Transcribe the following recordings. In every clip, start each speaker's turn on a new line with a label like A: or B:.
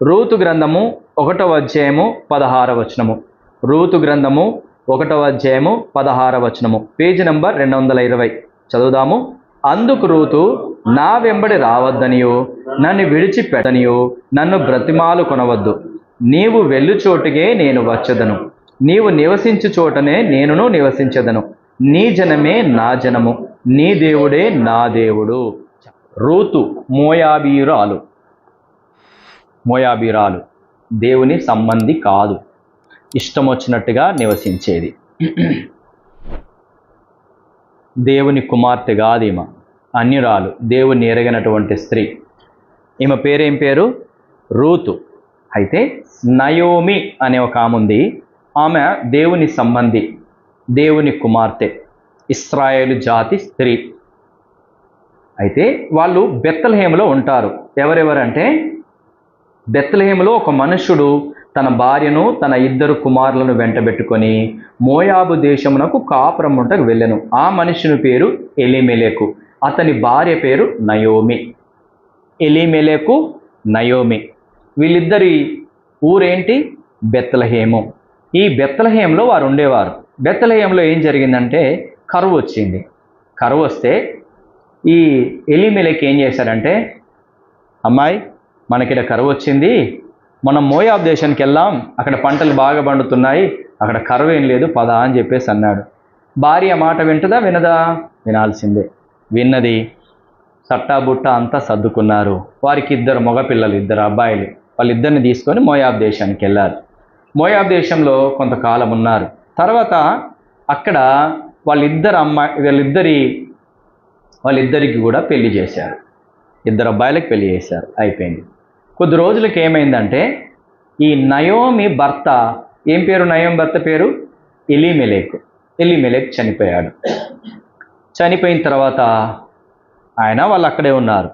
A: Ruth గ్రంథము 1వ అధ్యాయము 16వ వచనము. రూతు గ్రంథము 1వ అధ్యాయము 16వ వచనము, పేజీ నంబర్ 220. చదువుదాము. అందుకు రూతు, నా వెంబడి రావద్దనియో నన్ను విడిచిపెట్టనియో నన్ను బ్రతిమాలు కొనవద్దు. నీవు వెళ్ళు చోటుకే నేను వచ్చదను, నీవు నివసించు చోటనే నేనును నివసించదను. నీ జనమే నా జనము, నీ దేవుడే నా దేవుడు. రూతు మోయాబీరాలు. మోయాబీరాలు దేవుని సంబంధి కాదు, ఇష్టం వచ్చినట్టుగా నివసించేది. దేవుని కుమార్తె కాదు ఈమె, అన్యురాలు, దేవుని ఎరగినటువంటి స్త్రీ. ఈమె పేరేం పేరు? రూతు. అయితే నయోమి అనే ఒక ఆమె ఉంది. ఆమె దేవుని సంబంధి, దేవుని కుమార్తె, ఇశ్రాయేలు జాతి స్త్రీ. అయితే వాళ్ళు బెత్లెహేములో ఉంటారు. ఎవరెవరంటే, బెత్లెహేములో ఒక మనుష్యుడు తన భార్యను తన 2 కుమారులను వెంటబెట్టుకొని మోయాబు దేశమునకు కాపురముటకు వెళ్ళెను. ఆ మనుషుని పేరు ఎలీమెలెకు, అతని భార్య పేరు నయోమి. ఎలీమెలెకు, నయోమి, వీళ్ళిద్దరి ఊరేంటి? బెత్లెహేము. ఈ బెత్లెహేములో వారు ఉండేవారు. బెత్లెహేములో ఏం జరిగిందంటే కరువు వచ్చింది. కరువు వస్తే ఈ ఎలీమెలెకు ఏం చేశారంటే, అమ్మాయి మనకిడ కరువు వచ్చింది, మనం మోయాబు దేశానికి వెళ్దాం, అక్కడ పంటలు బాగా పండుతున్నాయి, అక్కడ కరువు ఏం లేదు, పద అని చెప్పేసి అన్నాడు. భార్య మాట వింటదా వినదా? వినాల్సిందే. విన్నది. సట్టాబుట్ట అంతా సర్దుకున్నారు. వారికి 2 మగపిల్లలు, 2 అబ్బాయిలు. వాళ్ళిద్దరిని తీసుకొని మోయాబు దేశానికి వెళ్ళారు. మోయాబు దేశంలో కొంతకాలం ఉన్నారు. తర్వాత అక్కడ వాళ్ళిద్దరికి కూడా పెళ్లి చేశారు. 2 అబ్బాయిలకు పెళ్లి చేశారు. అయిపోయింది. కొద్ది రోజులకి ఏమైందంటే, ఈ నయోమి భర్త, ఏం పేరు నయోమి భర్త పేరు? ఎలీమెలెకు. ఎలీమెలెకు చనిపోయాడు. చనిపోయిన తర్వాత వాళ్ళు అక్కడే ఉన్నారు.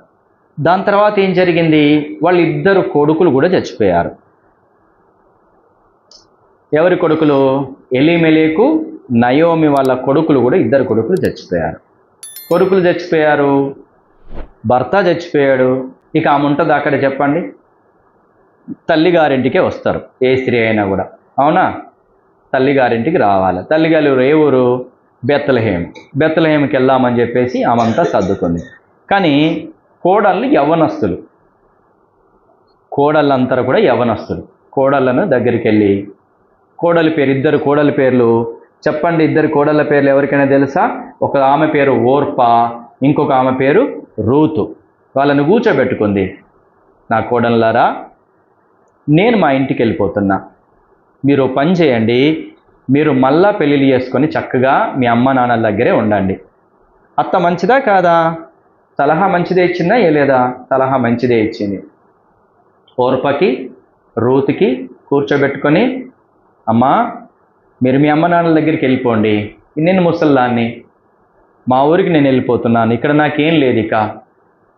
A: దాని తర్వాత ఏం జరిగింది? వాళ్ళ 2 కొడుకులు కూడా చచ్చిపోయారు. ఎవరి కొడుకులు? ఎలీమెలెకు, నయోమి వాళ్ళ కొడుకులు కూడా 2 కొడుకులు చచ్చిపోయారు. కొడుకులు చచ్చిపోయారు, భర్త చచ్చిపోయాడు. ఇక ఆమె ఉంటుంది అక్కడ? చెప్పండి. తల్లిగారింటికే వస్తారు ఏ స్త్రీ అయినా కూడా, అవునా? తల్లిగారింటికి రావాలి. తల్లిగారు ఏ ఊరు? బెత్లెహేము. బెత్లెహేముకి వెళ్దామని చెప్పేసి ఆమంతా సర్దుకుంది. కానీ కోడళ్ళు యవ్వనస్తులు, కోడళ్ళంతా కూడా యవ్వనస్తులు. కోడళ్ళను దగ్గరికి వెళ్ళి, కోడలి పేరు, 2 కోడలి పేర్లు చెప్పండి. 2 కోడళ్ళ పేర్లు ఎవరికైనా తెలుసా? ఒక ఆమె పేరు ఓర్పా, ఇంకొక ఆమె పేరు రూతు. వాళ్ళను కూర్చోబెట్టుకుంది. నా కోడళ్ళారా, నేను మా ఇంటికి వెళ్ళిపోతున్నా, మీరు పని చేయండి, మీరు మళ్ళా పెళ్ళిళ్ళు చేసుకొని చక్కగా మీ అమ్మ నాన్నల దగ్గరే ఉండండి. అత్త మంచిదా కాదా? సలహా మంచిదే ఇచ్చిందా ఏ లేదా? సలహా మంచిదే ఇచ్చింది. ఓర్పకి, రూతుకి కూర్చోబెట్టుకొని, అమ్మా మీరు మీ అమ్మ నాన్నల దగ్గరికి వెళ్ళిపోండి, నేను ముసల్దాన్ని, మా ఊరికి నేను వెళ్ళిపోతున్నాను, ఇక్కడ నాకేం లేదు, ఇక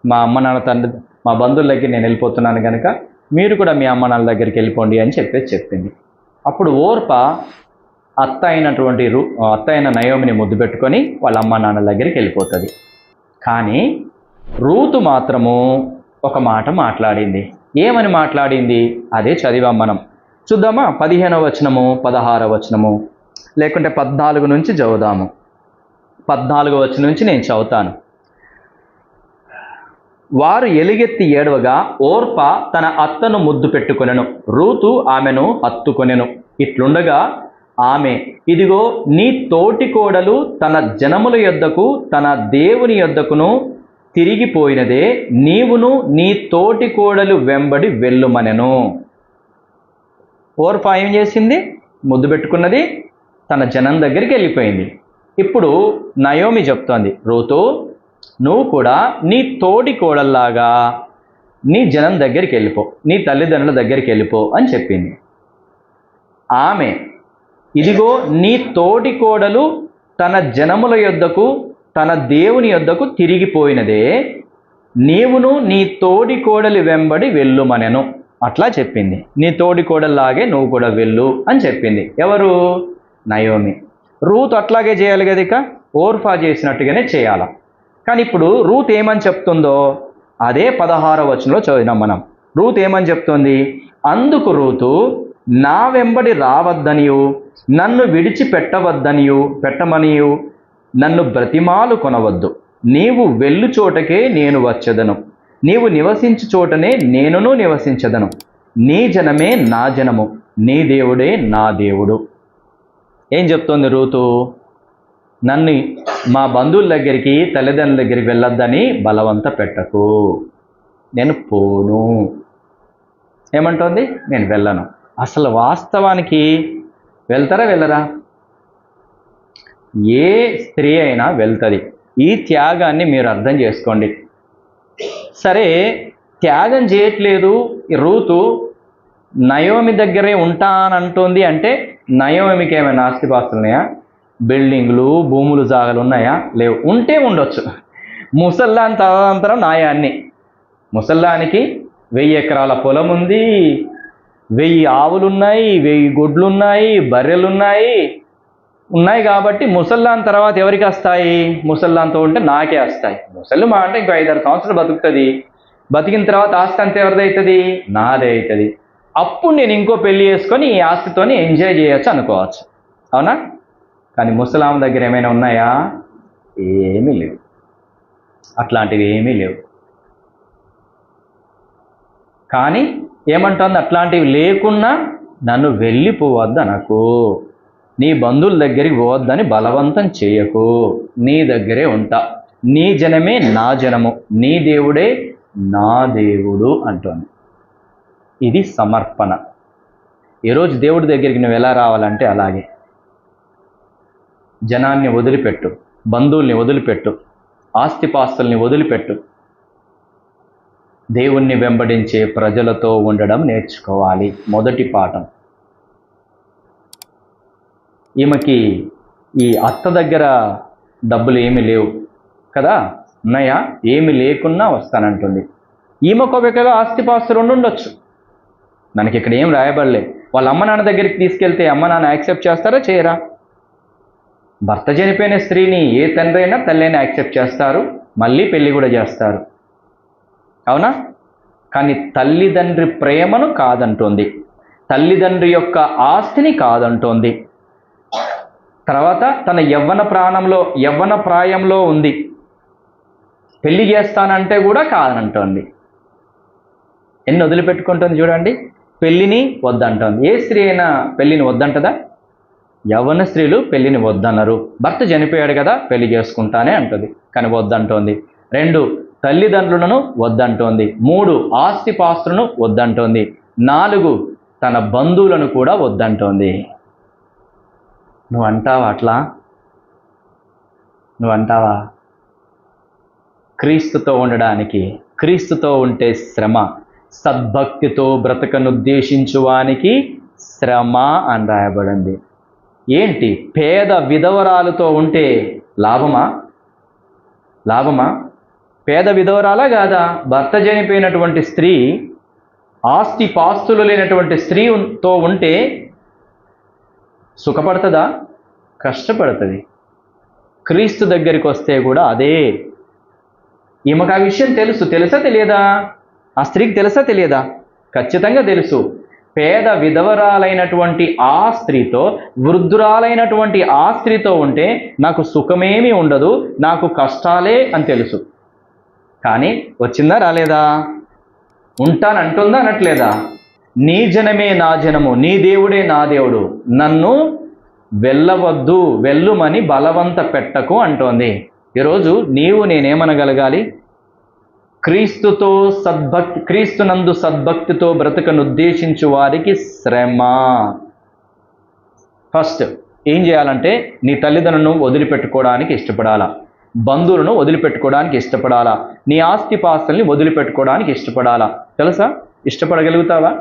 A: మా అమ్మ నాన్న తండ్రి మా బంధువుల దగ్గర నేను వెళ్ళిపోతున్నాను కనుక మీరు కూడా మీ అమ్మ నాన్నల దగ్గరికి వెళ్ళిపోండి అని చెప్పింది. అప్పుడు ఓర్ప అత్త అయిన నయోమిని ముద్దు పెట్టుకొని వాళ్ళ అమ్మ నాన్నల దగ్గరికి వెళ్ళిపోతుంది. కానీ రూతు మాత్రము ఒక మాట మాట్లాడింది. ఏమని మాట్లాడింది? అదే చదివాం మనం. చూద్దామా? 15వ వచనము, 16వ వచనము, లేకుంటే 14 నుంచి చదువుదాము. 14వ వచనం నుంచి నేను చదువుతాను. వారు ఎలుగెత్తి ఏడవగా ఓర్ప తన అత్తను ముద్దు పెట్టుకొనెను, రూతు ఆమెను హత్తుకొనెను. ఇట్లుండగా ఆమె, ఇదిగో నీ తోటి కోడలు తన జనముల యొద్దకు తన దేవుని యొద్దకును తిరిగిపోయినదే, నీవును నీ తోటి కోడలు వెంబడి వెళ్ళుమనెను. ఓర్ప ఏం చేసింది? ముద్దు పెట్టుకున్నది, తన జనం దగ్గరికి వెళ్ళిపోయింది. ఇప్పుడు నయోమి చెప్తోంది, రూతు నువ్వు కూడా నీ తోటి కోడల్లాగా నీ జనం దగ్గరికి వెళ్ళిపో, నీ తల్లిదండ్రుల దగ్గరికి వెళ్ళిపో అని చెప్పింది. ఆమె, ఇదిగో నీ తోటి కోడలు తన జనముల యొద్దకు తన దేవుని యొద్దకు తిరిగిపోయినదే, నీవును నీ తోడి కోడలి వెంబడి వెళ్ళుమనెను. అట్లా చెప్పింది. నీ తోడి కోడల్లాగే నువ్వు కూడా వెళ్ళు అని చెప్పింది. ఎవరు? నయోమి. రూత్ అట్లాగే చేయాలి కదా, ఇక ఓర్ఫా చేసినట్టుగానే చేయాల. కానీ ఇప్పుడు రూత్ ఏమని చెప్తుందో అదే 16వ వచనంలో చదివినాం మనం. రూతు ఏమని చెప్తోంది? అందుకు రూతు, నా వెంబడి రావద్దనియు నన్ను పెట్టమనియు నన్ను బ్రతిమాలు కొనవద్దు. నీవు వెళ్ళు చోటకే నేను వచ్చెదను, నీవు నివసించు చోటనే నేనును నివసించదను. నీ జనమే నా జనము, నీ దేవుడే నా దేవుడు. ఏం చెప్తోంది రూతు? నన్ను మా బంధువుల దగ్గరికి, తల్లిదండ్రుల దగ్గరికి వెళ్ళొద్దని బలవంత పెట్టకు, నేను పోను. ఏమంటోంది? నేను వెళ్ళను. అసలు వాస్తవానికి వెళ్తారా వెళ్ళరా? ఏ స్త్రీ అయినా వెళ్తుంది. ఈ త్యాగాన్ని మీరు అర్థం చేసుకోండి. సరే, త్యాగం చేయట్లేదు రూతు, నయోమి దగ్గరే ఉంటానంటుంది అంటే నయోమికి ఏమైనా ఆస్తిపాస్తులు ఉన్నాయా? బిల్డింగ్లు, భూములు, జాగాలు ఉన్నాయా? లేవు. ఉంటే ఉండొచ్చు. ముసల్లాన్ తదనంతరం నాయాన్ని. ముసల్లానికి 1000 ఎకరాల పొలం ఉంది, 1000 ఆవులున్నాయి, 1000 గొడ్లున్నాయి, బర్రెలున్నాయి కాబట్టి ముసల్లాన్ తర్వాత ఎవరికి వస్తాయి? ముసల్లాన్తో ఉంటే నాకే వస్తాయి. ముసలి మా అంటే ఇంకో 5-6 సంవత్సరాలు బతుకుతుంది. బతికిన తర్వాత ఆస్తి అంతా ఎవరిదవుతుంది? నాదే అవుతుంది. అప్పుడు నేను ఇంకో పెళ్లి చేసుకొని ఈ ఆస్తితోని ఎంజాయ్ చేయొచ్చు అనుకోవచ్చు. అవునా? కానీ ముసలాం దగ్గర ఏమైనా ఉన్నాయా? ఏమీ లేవు. అట్లాంటివి ఏమీ లేవు. కానీ ఏమంటుంది? అట్లాంటివి లేకున్నా నన్ను వెళ్ళిపోవద్దు అనకు, నీ బంధువుల దగ్గరికి పోవద్దని బలవంతం చేయకు, నీ దగ్గరే ఉంటా, నీ జనమే నా జనము, నీ దేవుడే నా దేవుడు అంటోంది. ఇది సమర్పణ. ఈరోజు దేవుడి దగ్గరికి నువ్వు ఎలా రావాలంటే అలాగే. జనాన్ని వదిలిపెట్టు, బంధువుల్ని వదిలిపెట్టు, ఆస్తిపాస్తుల్ని వదిలిపెట్టు. దేవుణ్ణి వెంబడించే ప్రజలతో ఉండడం నేర్చుకోవాలి. మొదటి పాఠం. ఈమెకి ఈ అత్త దగ్గర డబ్బులు ఏమీ లేవు కదా, ఉన్నాయా? ఏమి లేకున్నా వస్తానంటుంది. ఈమెకు ఒకవేళ ఆస్తిపాస్తులు ఉండొచ్చు, మనకి ఇక్కడ ఏం రాయబడలే. వాళ్ళ అమ్మ నాన్న దగ్గరికి తీసుకెళ్తే అమ్మ నాన్న యాక్సెప్ట్ చేస్తారా, చేయరా? భర్త చనిపోయిన స్త్రీని ఏ తండ్రి అయినా తల్లి అయినా యాక్సెప్ట్ చేస్తారు, మళ్ళీ పెళ్లి కూడా చేస్తారు. అవునా? కానీ తల్లిదండ్రి ప్రేమను కాదంటోంది, తల్లిదండ్రి యొక్క ఆస్తిని కాదంటోంది. తర్వాత తన యవ్వన ప్రాయంలో ఉంది, పెళ్లి చేస్తానంటే కూడా కాదనంటోంది. ఎన్ని వదిలిపెట్టుకుంటుంది చూడండి. పెళ్ళిని వద్దంటోంది. ఏ స్త్రీ అయినా పెళ్ళిని వద్దంటదా? యవ్వన స్త్రీలు పెళ్ళిని వద్దన్నారు. భర్త చనిపోయాడు కదా, పెళ్లి చేసుకుంటానే అంటుంది, కానీ వద్దంటోంది. 2, తల్లిదండ్రులను వద్దంటోంది. 3, ఆస్తిపాస్తులను వద్దంటోంది. 4, తన బంధువులను కూడా వద్దంటోంది. నువ్వు అంటావా అట్లా? నువ్వు అంటావా? క్రీస్తుతో ఉండడానికి, క్రీస్తుతో ఉంటే శ్రమ, సద్భక్తితో బ్రతకనుద్దేశించువానికి శ్రమ అని రాయబడింది. ఏంటి? పేద విధవరాలతో ఉంటే లాభమా? పేద విధవరాలా కాదా? భర్త చనిపోయినటువంటి స్త్రీ, ఆస్తి పాస్తులు లేనటువంటి స్త్రీతో ఉంటే సుఖపడుతుందా? కష్టపడుతుంది. క్రీస్తు దగ్గరికి వస్తే కూడా అదే. ఈమెకు ఆ విషయం తెలుసా తెలియదా? ఆ స్త్రీకి తెలుసా తెలియదా? ఖచ్చితంగా తెలుసు. పేద విధవరాలైనటువంటి ఆ స్త్రీతో, వృద్ధురాలైనటువంటి ఆ స్త్రీతో ఉంటే నాకు సుఖమేమీ ఉండదు, నాకు కష్టాలే అని తెలుసు. కానీ వచ్చిందా రాలేదా? ఉంటానంటుందా అనట్లేదా? నీ జనమే నా జనము, నీ దేవుడే నా దేవుడు, నన్ను వెళ్ళవద్దు, వెళ్ళుమని బలవంత పెట్టకు అంటోంది. ఈరోజు నీవు నేనేమనగలగాలి? క్రీస్తునందు సద్భక్తితో బ్రతకనుద్దేశించు వారికి శ్రమ. ఫస్ట్ ఏం చేయాలంటే నీ తల్లిదండ్రులను వదిలిపెట్టుకోవడానికి ఇష్టపడాలా, బంధువులను వదిలిపెట్టుకోవడానికి ఇష్టపడాలా, నీ ఆస్తిపాస్తుల్ని వదిలిపెట్టుకోవడానికి ఇష్టపడాలా. తెలుసా? ఇష్టపడగలుగుతావా?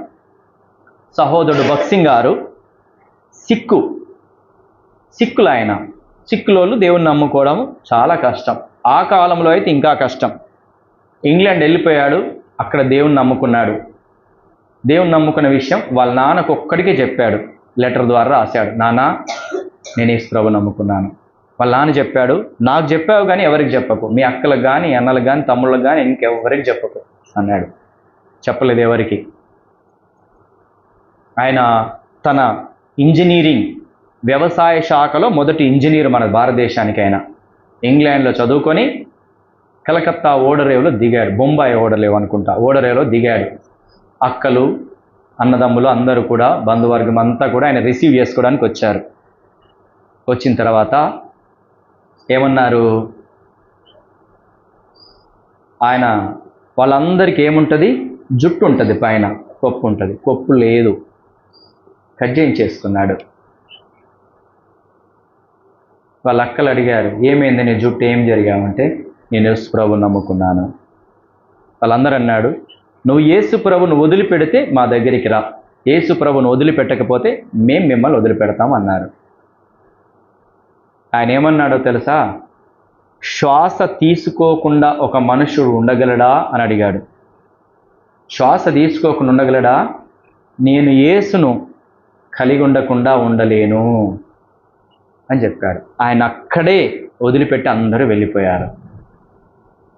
A: సహోదరుడు భక్సింగ్ గారు సిక్కులు సిక్కులోళ్ళు దేవుని నమ్ముకోవడం చాలా కష్టం. ఆ కాలంలో అయితే ఇంకా కష్టం. ఇంగ్లాండ్ వెళ్ళిపోయాడు, అక్కడ దేవుని నమ్ముకున్నాడు. దేవుని నమ్ముకున్న విషయం వాళ్ళ నాన్నకు ఒక్కడికే చెప్పాడు, లెటర్ ద్వారా రాశాడు, నాన్న నేను యేసు ప్రభువుని నమ్ముకున్నాను. వాళ్ళ నాన్న చెప్పాడు, నాకు చెప్పావు కానీ ఎవరికి చెప్పకు, మీ అక్కలకు కానీ అన్నలకు కానీ తమ్ముళ్ళకు కానీ ఇంకెవరికి చెప్పకు అన్నాడు. చెప్పలేదు ఎవరికి. ఆయన తన ఇంజనీరింగ్ వ్యవసాయ శాఖలో మొదటి ఇంజనీర్ మన భారతదేశానికి. ఆయన ఇంగ్లాండ్లో చదువుకొని కలకత్తా ఓడరేవులో దిగాడు. బొంబాయి ఓడరేవు అనుకుంటా, ఓడరేవులో దిగాడు. అక్కలు అన్నదమ్ములు అందరూ కూడా, బంధువర్గం అంతా కూడా ఆయన రిసీవ్ చేసుకోవడానికి వచ్చారు. వచ్చిన తర్వాత ఏమన్నారు, ఆయన వాళ్ళందరికీ ఏముంటుంది, జుట్టు ఉంటుంది, పైన కొప్పు ఉంటుంది, కొప్పు లేదు, కట్ చేయించేసుకున్నాడు. వాళ్ళ అక్కలు అడిగారు, ఏమైంది నీ జుట్టు, ఏం జరిగామంటే నేను యేసు ప్రభువుని నమ్ముకున్నాను. వాళ్ళందరూ అన్నాడు, నువ్వు యేసు ప్రభువును వదిలిపెడితే మా దగ్గరికి రా, యేసు ప్రభువును వదిలిపెట్టకపోతే మేము మిమ్మల్ని వదిలిపెడతాం అన్నారు. ఆయన ఏమన్నాడో తెలుసా, శ్వాస తీసుకోకుండా ఒక మనుషుడు ఉండగలడా అని అడిగాడు. శ్వాస తీసుకోకుండా ఉండగలడా? నేను యేసును కలిగి ఉండకుండా ఉండలేను అని చెప్పాడు. ఆయన అక్కడే వదిలిపెట్టి అందరూ వెళ్ళిపోయారు.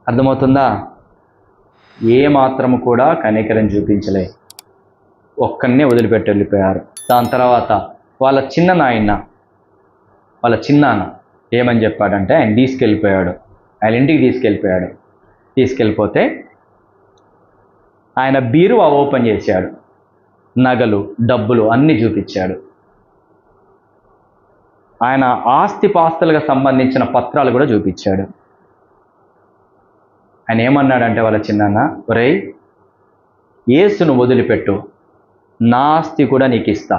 A: అర్థమవుతుందా? ఏ మాత్రము కూడా కనికరం చూపించలే, ఒక్కన్నే వదిలిపెట్టి వెళ్ళిపోయారు. దాని తర్వాత వాళ్ళ చిన్నాన్న ఏమని చెప్పాడంటే, ఆయన తీసుకెళ్ళిపోయాడు, ఆయన ఇంటికి తీసుకెళ్ళిపోయాడు. తీసుకెళ్ళిపోతే ఆయన బీరువా ఓపెన్ చేశాడు, నగలు డబ్బులు అన్నీ చూపించాడు. ఆయన ఆస్తిపాస్తులుగా సంబంధించిన పత్రాలు కూడా చూపించాడు. ఆయన ఏమన్నాడంటే వాళ్ళ చిన్నాన్న, ఒరేయ్ యేసును వదిలిపెట్టు, నా ఆస్తి కూడా నీకు ఇస్తా,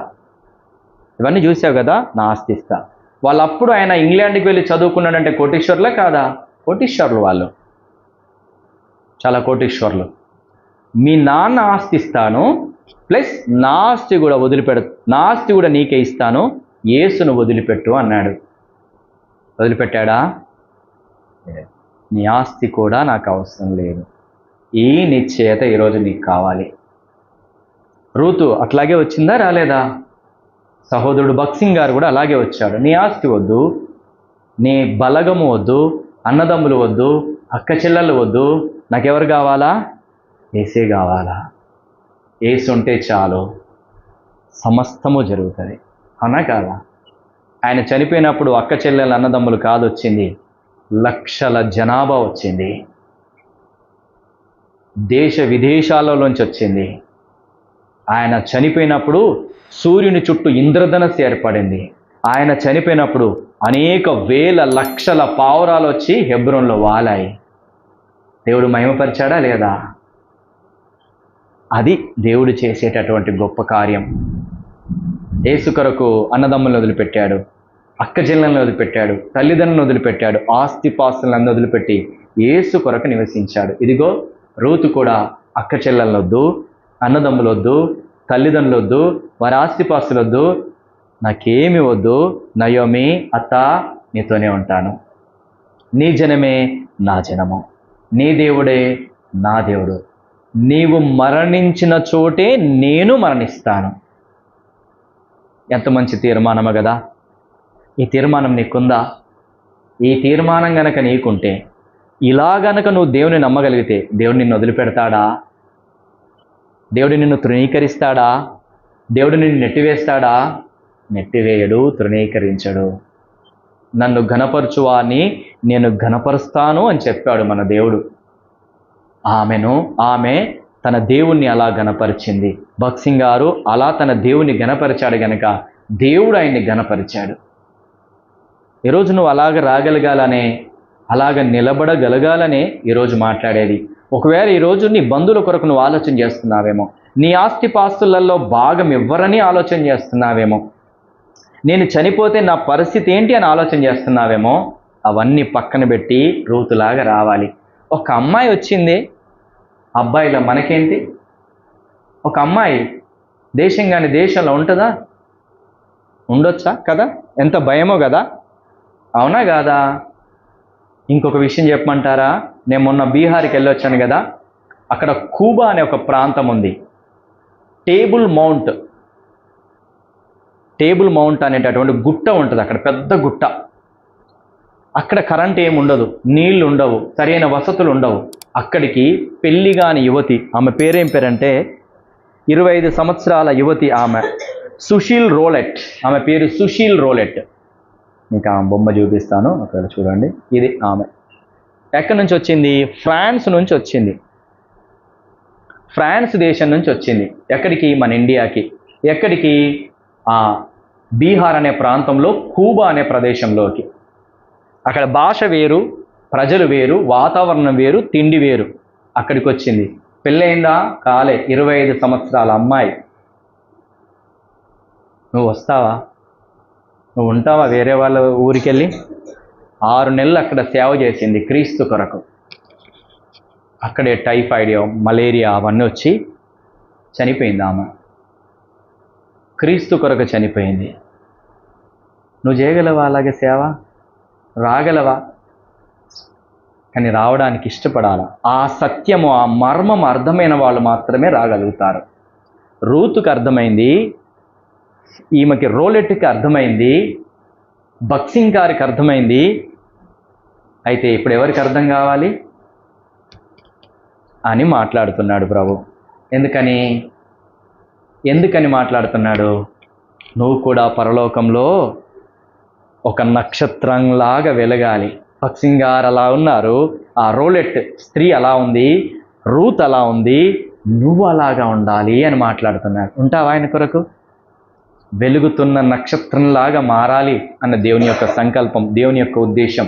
A: ఇవన్నీ చూసావు కదా, నా ఆస్తి ఇస్తా. వాళ్ళప్పుడు ఆయన ఇంగ్లాండ్కి వెళ్ళి చదువుకున్నాడంటే కోటీశ్వర్లే కాదా? కోటీశ్వర్లు వాళ్ళు, చాలా కోటీశ్వర్లు. మీ నాన్న ఆస్తి ఇస్తాను, ప్లస్ నా ఆస్తి కూడా నా ఆస్తి కూడా నీకే ఇస్తాను, యేసును వదిలిపెట్టు అన్నాడు. వదిలిపెట్టాడా? నీ ఆస్తి కూడా నాకు అవసరం లేదు, ఈ నిశ్చయత ఈరోజు నీకు కావాలి. రూతు అట్లాగే వచ్చిందా, రాలేదా? సహోదరుడు భక్సింగ్ గారు కూడా అలాగే వచ్చాడు. నీ ఆస్తి వద్దు, నీ బలగము వద్దు, అన్నదమ్ములు వద్దు, అక్క చెల్లెళ్ళు వద్దు, నాకెవరు కావాలా? యేసే కావాలా. యేసు ఉంటే చాలు, సమస్తము జరుగుతుంది. అవునా కాదా? ఆయన చనిపోయినప్పుడు అక్క చెల్లెళ్ళ అన్నదమ్ములు కాదు వచ్చింది, లక్షల జనాభా వచ్చింది, దేశ విదేశాలలోంచి వచ్చింది. ఆయన చనిపోయినప్పుడు సూర్యుని చుట్టూ ఇంద్రధనస్సు ఏర్పడింది. ఆయన చనిపోయినప్పుడు అనేక వేల లక్షల పావురాలు వచ్చి హెబ్రోన్లో వాలాయి. దేవుడు మహిమపరిచాడా లేదా? అది దేవుడు చేసేటటువంటి గొప్ప కార్యం. యేసు కొరకు అన్నదమ్ములను వదిలిపెట్టాడు, అక్క చెల్లెలను వదిలిపెట్టాడు, తల్లిదండ్రులను వదిలిపెట్టాడు, ఆస్తిపాస్తులను వదిలిపెట్టి యేసు కొరకు నివసించాడు. ఇదిగో రూతు కూడా అక్క చెల్లెలొద్దు, అన్నదమ్ములొద్దు, తల్లిదండ్రులొద్దు, వారి ఆస్తిపాస్తులొద్దు, నాకేమి వద్దు, నయోమి అత్త నీతోనే ఉంటాను, నీ జనమే నా జనము, నీ దేవుడే నా దేవుడు, నీవు మరణించిన చోటే నేను మరణిస్తాను. ఎంత మంచి తీర్మానము కదా! ఈ తీర్మానం నీకుందా? ఈ తీర్మానం గనక నీకుంటే, ఇలా గనక నువ్వు దేవుని నమ్మగలిగితే, దేవుడు నిన్ను వదిలిపెడతాడా? దేవుడు నిన్ను తృణీకరిస్తాడా? దేవుడు నిన్ను నెట్టివేస్తాడా? నెట్టివేయడు, తృణీకరించడు. నన్ను ఘనపరచువాని నేను ఘనపరుస్తాను అని చెప్పాడు మన దేవుడు. ఆమె తన దేవుణ్ణి అలా ఘనపరిచింది. భక్సింగ్ గారు అలా తన దేవుని ఘనపరిచాడు గనక దేవుడు ఆయన్ని ఘనపరిచాడు. ఈరోజు నువ్వు అలాగ రాగలగాలనే, అలాగ నిలబడగలగాలనే ఈరోజు మాట్లాడేది. ఒకవేళ ఈరోజు నీ బంధువుల కొరకు నువ్వు ఆలోచన చేస్తున్నావేమో, నీ ఆస్తిపాస్తులలో భాగం ఇవ్వరని ఆలోచన చేస్తున్నావేమో, నేను చనిపోతే నా పరిస్థితి ఏంటి అని ఆలోచన చేస్తున్నావేమో, అవన్నీ పక్కన పెట్టి రూతులాగా రావాలి. ఒక అమ్మాయి వచ్చింది, అబ్బాయిలో మనకేంటి? ఒక అమ్మాయి దేశం కాని దేశంలో ఉంటుందా? ఉండొచ్చా కదా? ఎంత భయమో కదా, అవునా కాదా? ఇంకొక విషయం చెప్పమంటారా? నేను మొన్న బీహార్కి వెళ్ళొచ్చాను కదా, అక్కడ కూబా అనే ఒక ప్రాంతం ఉంది. టేబుల్ మౌంట్ అనేటటువంటి గుట్ట ఉంటుంది అక్కడ, పెద్ద గుట్ట. అక్కడ కరెంట్ ఏమి ఉండదు, నీళ్లు ఉండవు, సరైన వసతులు ఉండవు. అక్కడికి పెళ్లి కాని యువతి, ఆమె పేరేం పేరంటే 25 సంవత్సరాల యువతి ఆమె, సుశీల్ రోలెట్. ఆమె పేరు సుశీల్ రోలెట్. ఇంకా ఆమె బొమ్మ చూపిస్తాను, అక్కడ చూడండి. ఇది ఆమె ఎక్కడి నుంచి వచ్చింది? ఫ్రాన్స్ నుంచి వచ్చింది. ఫ్రాన్స్ దేశం నుంచి వచ్చింది. ఎక్కడికి? మన ఇండియాకి. ఎక్కడికి? బీహార్ అనే ప్రాంతంలో కూబా అనే ప్రదేశంలోకి. అక్కడ భాష వేరు, ప్రజలు వేరు, వాతావరణం వేరు, తిండి వేరు. అక్కడికి వచ్చింది. పెళ్ళయిందా? కాలే. 25 సంవత్సరాల అమ్మాయి. నువ్వు వస్తావా? నువ్వు ఉంటావా వేరే వాళ్ళ ఊరికెళ్ళి? 6 నెలలు అక్కడ సేవ చేసింది క్రీస్తు కొరకు. అక్కడే టైఫాయిడ్, మలేరియా అవన్నీ వచ్చి చనిపోయింది ఆమె. క్రీస్తు కొరకు చనిపోయింది. నువ్వు చేయగలవా అలాగే సేవ? రాగలవా? కానీ రావడానికి ఇష్టపడాలి. ఆ సత్యము, ఆ మర్మం అర్థమైన వాళ్ళు మాత్రమే రాగలుగుతారు. రూతుకు అర్థమైంది, ఈమెకి రోలెట్కి అర్థమైంది, బక్సింగ్ గారికి అర్థమైంది. అయితే ఇప్పుడు ఎవరికి అర్థం కావాలి అని మాట్లాడుతున్నాడు ప్రభు. ఎందుకని మాట్లాడుతున్నాడు? నువ్వు కూడా పరలోకంలో ఒక నక్షత్రంలాగా వెలగాలి. బక్సింగ్ గారు అలా ఉన్నారు, ఆ రోలెట్ స్త్రీ అలా ఉంది, రూత్ అలా ఉంది, నువ్వు అలాగా ఉండాలి అని మాట్లాడుతున్నాడు. ఉంటావా ఆయన కొరకు? వెలుగుతున్న నక్షత్రంలాగా మారాలి అన్న దేవుని యొక్క సంకల్పం, దేవుని యొక్క ఉద్దేశం.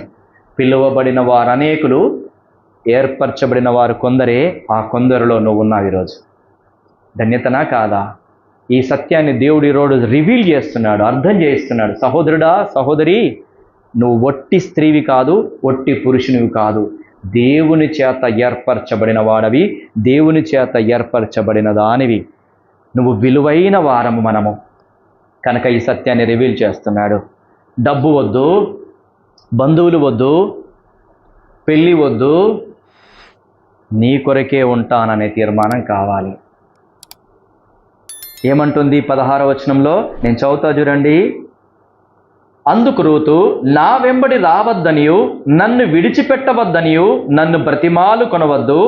A: పిలువబడిన వారు అనేకులు, ఏర్పరచబడిన వారు కొందరే. ఆ కొందరిలో నువ్వు ఉన్నావు ఈరోజు. ధన్యతనా కాదా? ఈ సత్యాన్ని దేవుడు ఈరోజు రివీల్ చేస్తున్నాడు, అర్థం చేస్తున్నాడు. సహోదరుడా, సహోదరి, నువ్వు ఒట్టి స్త్రీవి కాదు, ఒట్టి పురుషునివి కాదు. దేవుని చేత ఏర్పరచబడిన వాడవి, దేవుని చేత ఏర్పరచబడిన దానివి. నువ్వు విలువైన వారము మనము కనుక ఈ సత్యాన్ని రివీల్ చేస్తున్నాడు. డబ్బు వద్దు, బంధువులు వద్దు, పెళ్ళి వద్దు, నీ కొరకే ఉంటాననే తీర్మానం కావాలి. ఏమంటుంది 16వ వచనంలో? నేను చదువుతా చూడండి. అందుకు రూతు, నా వెంబడి రావద్దనియు, నన్ను విడిచిపెట్టవద్దనియు నన్ను బ్రతిమాలు కొనవద్దు.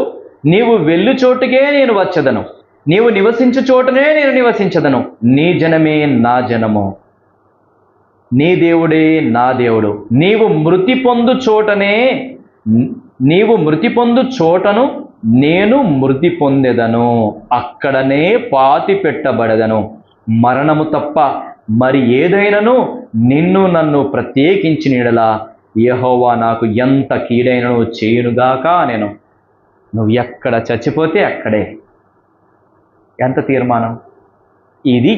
A: నీవు వెళ్ళు చోటుకే నేను వచ్చదను, నీవు నివసించు చోటనే నేను నివసించదను. నీ జనమే నా జనము, నీ దేవుడే నా దేవుడు. నీవు మృతి పొందు చోటను నేను మృతి పొందెదను, అక్కడనే పాతి పెట్టబడదను. మరణము తప్ప మరి ఏదైనను నిన్ను నన్ను ప్రత్యేకించిన యెడల యెహోవా నాకు ఎంత కీడైనను చేయునుగాక. నువ్వు ఎక్కడ చచ్చిపోతే అక్కడే. ఎంత తీర్మానం! ఇది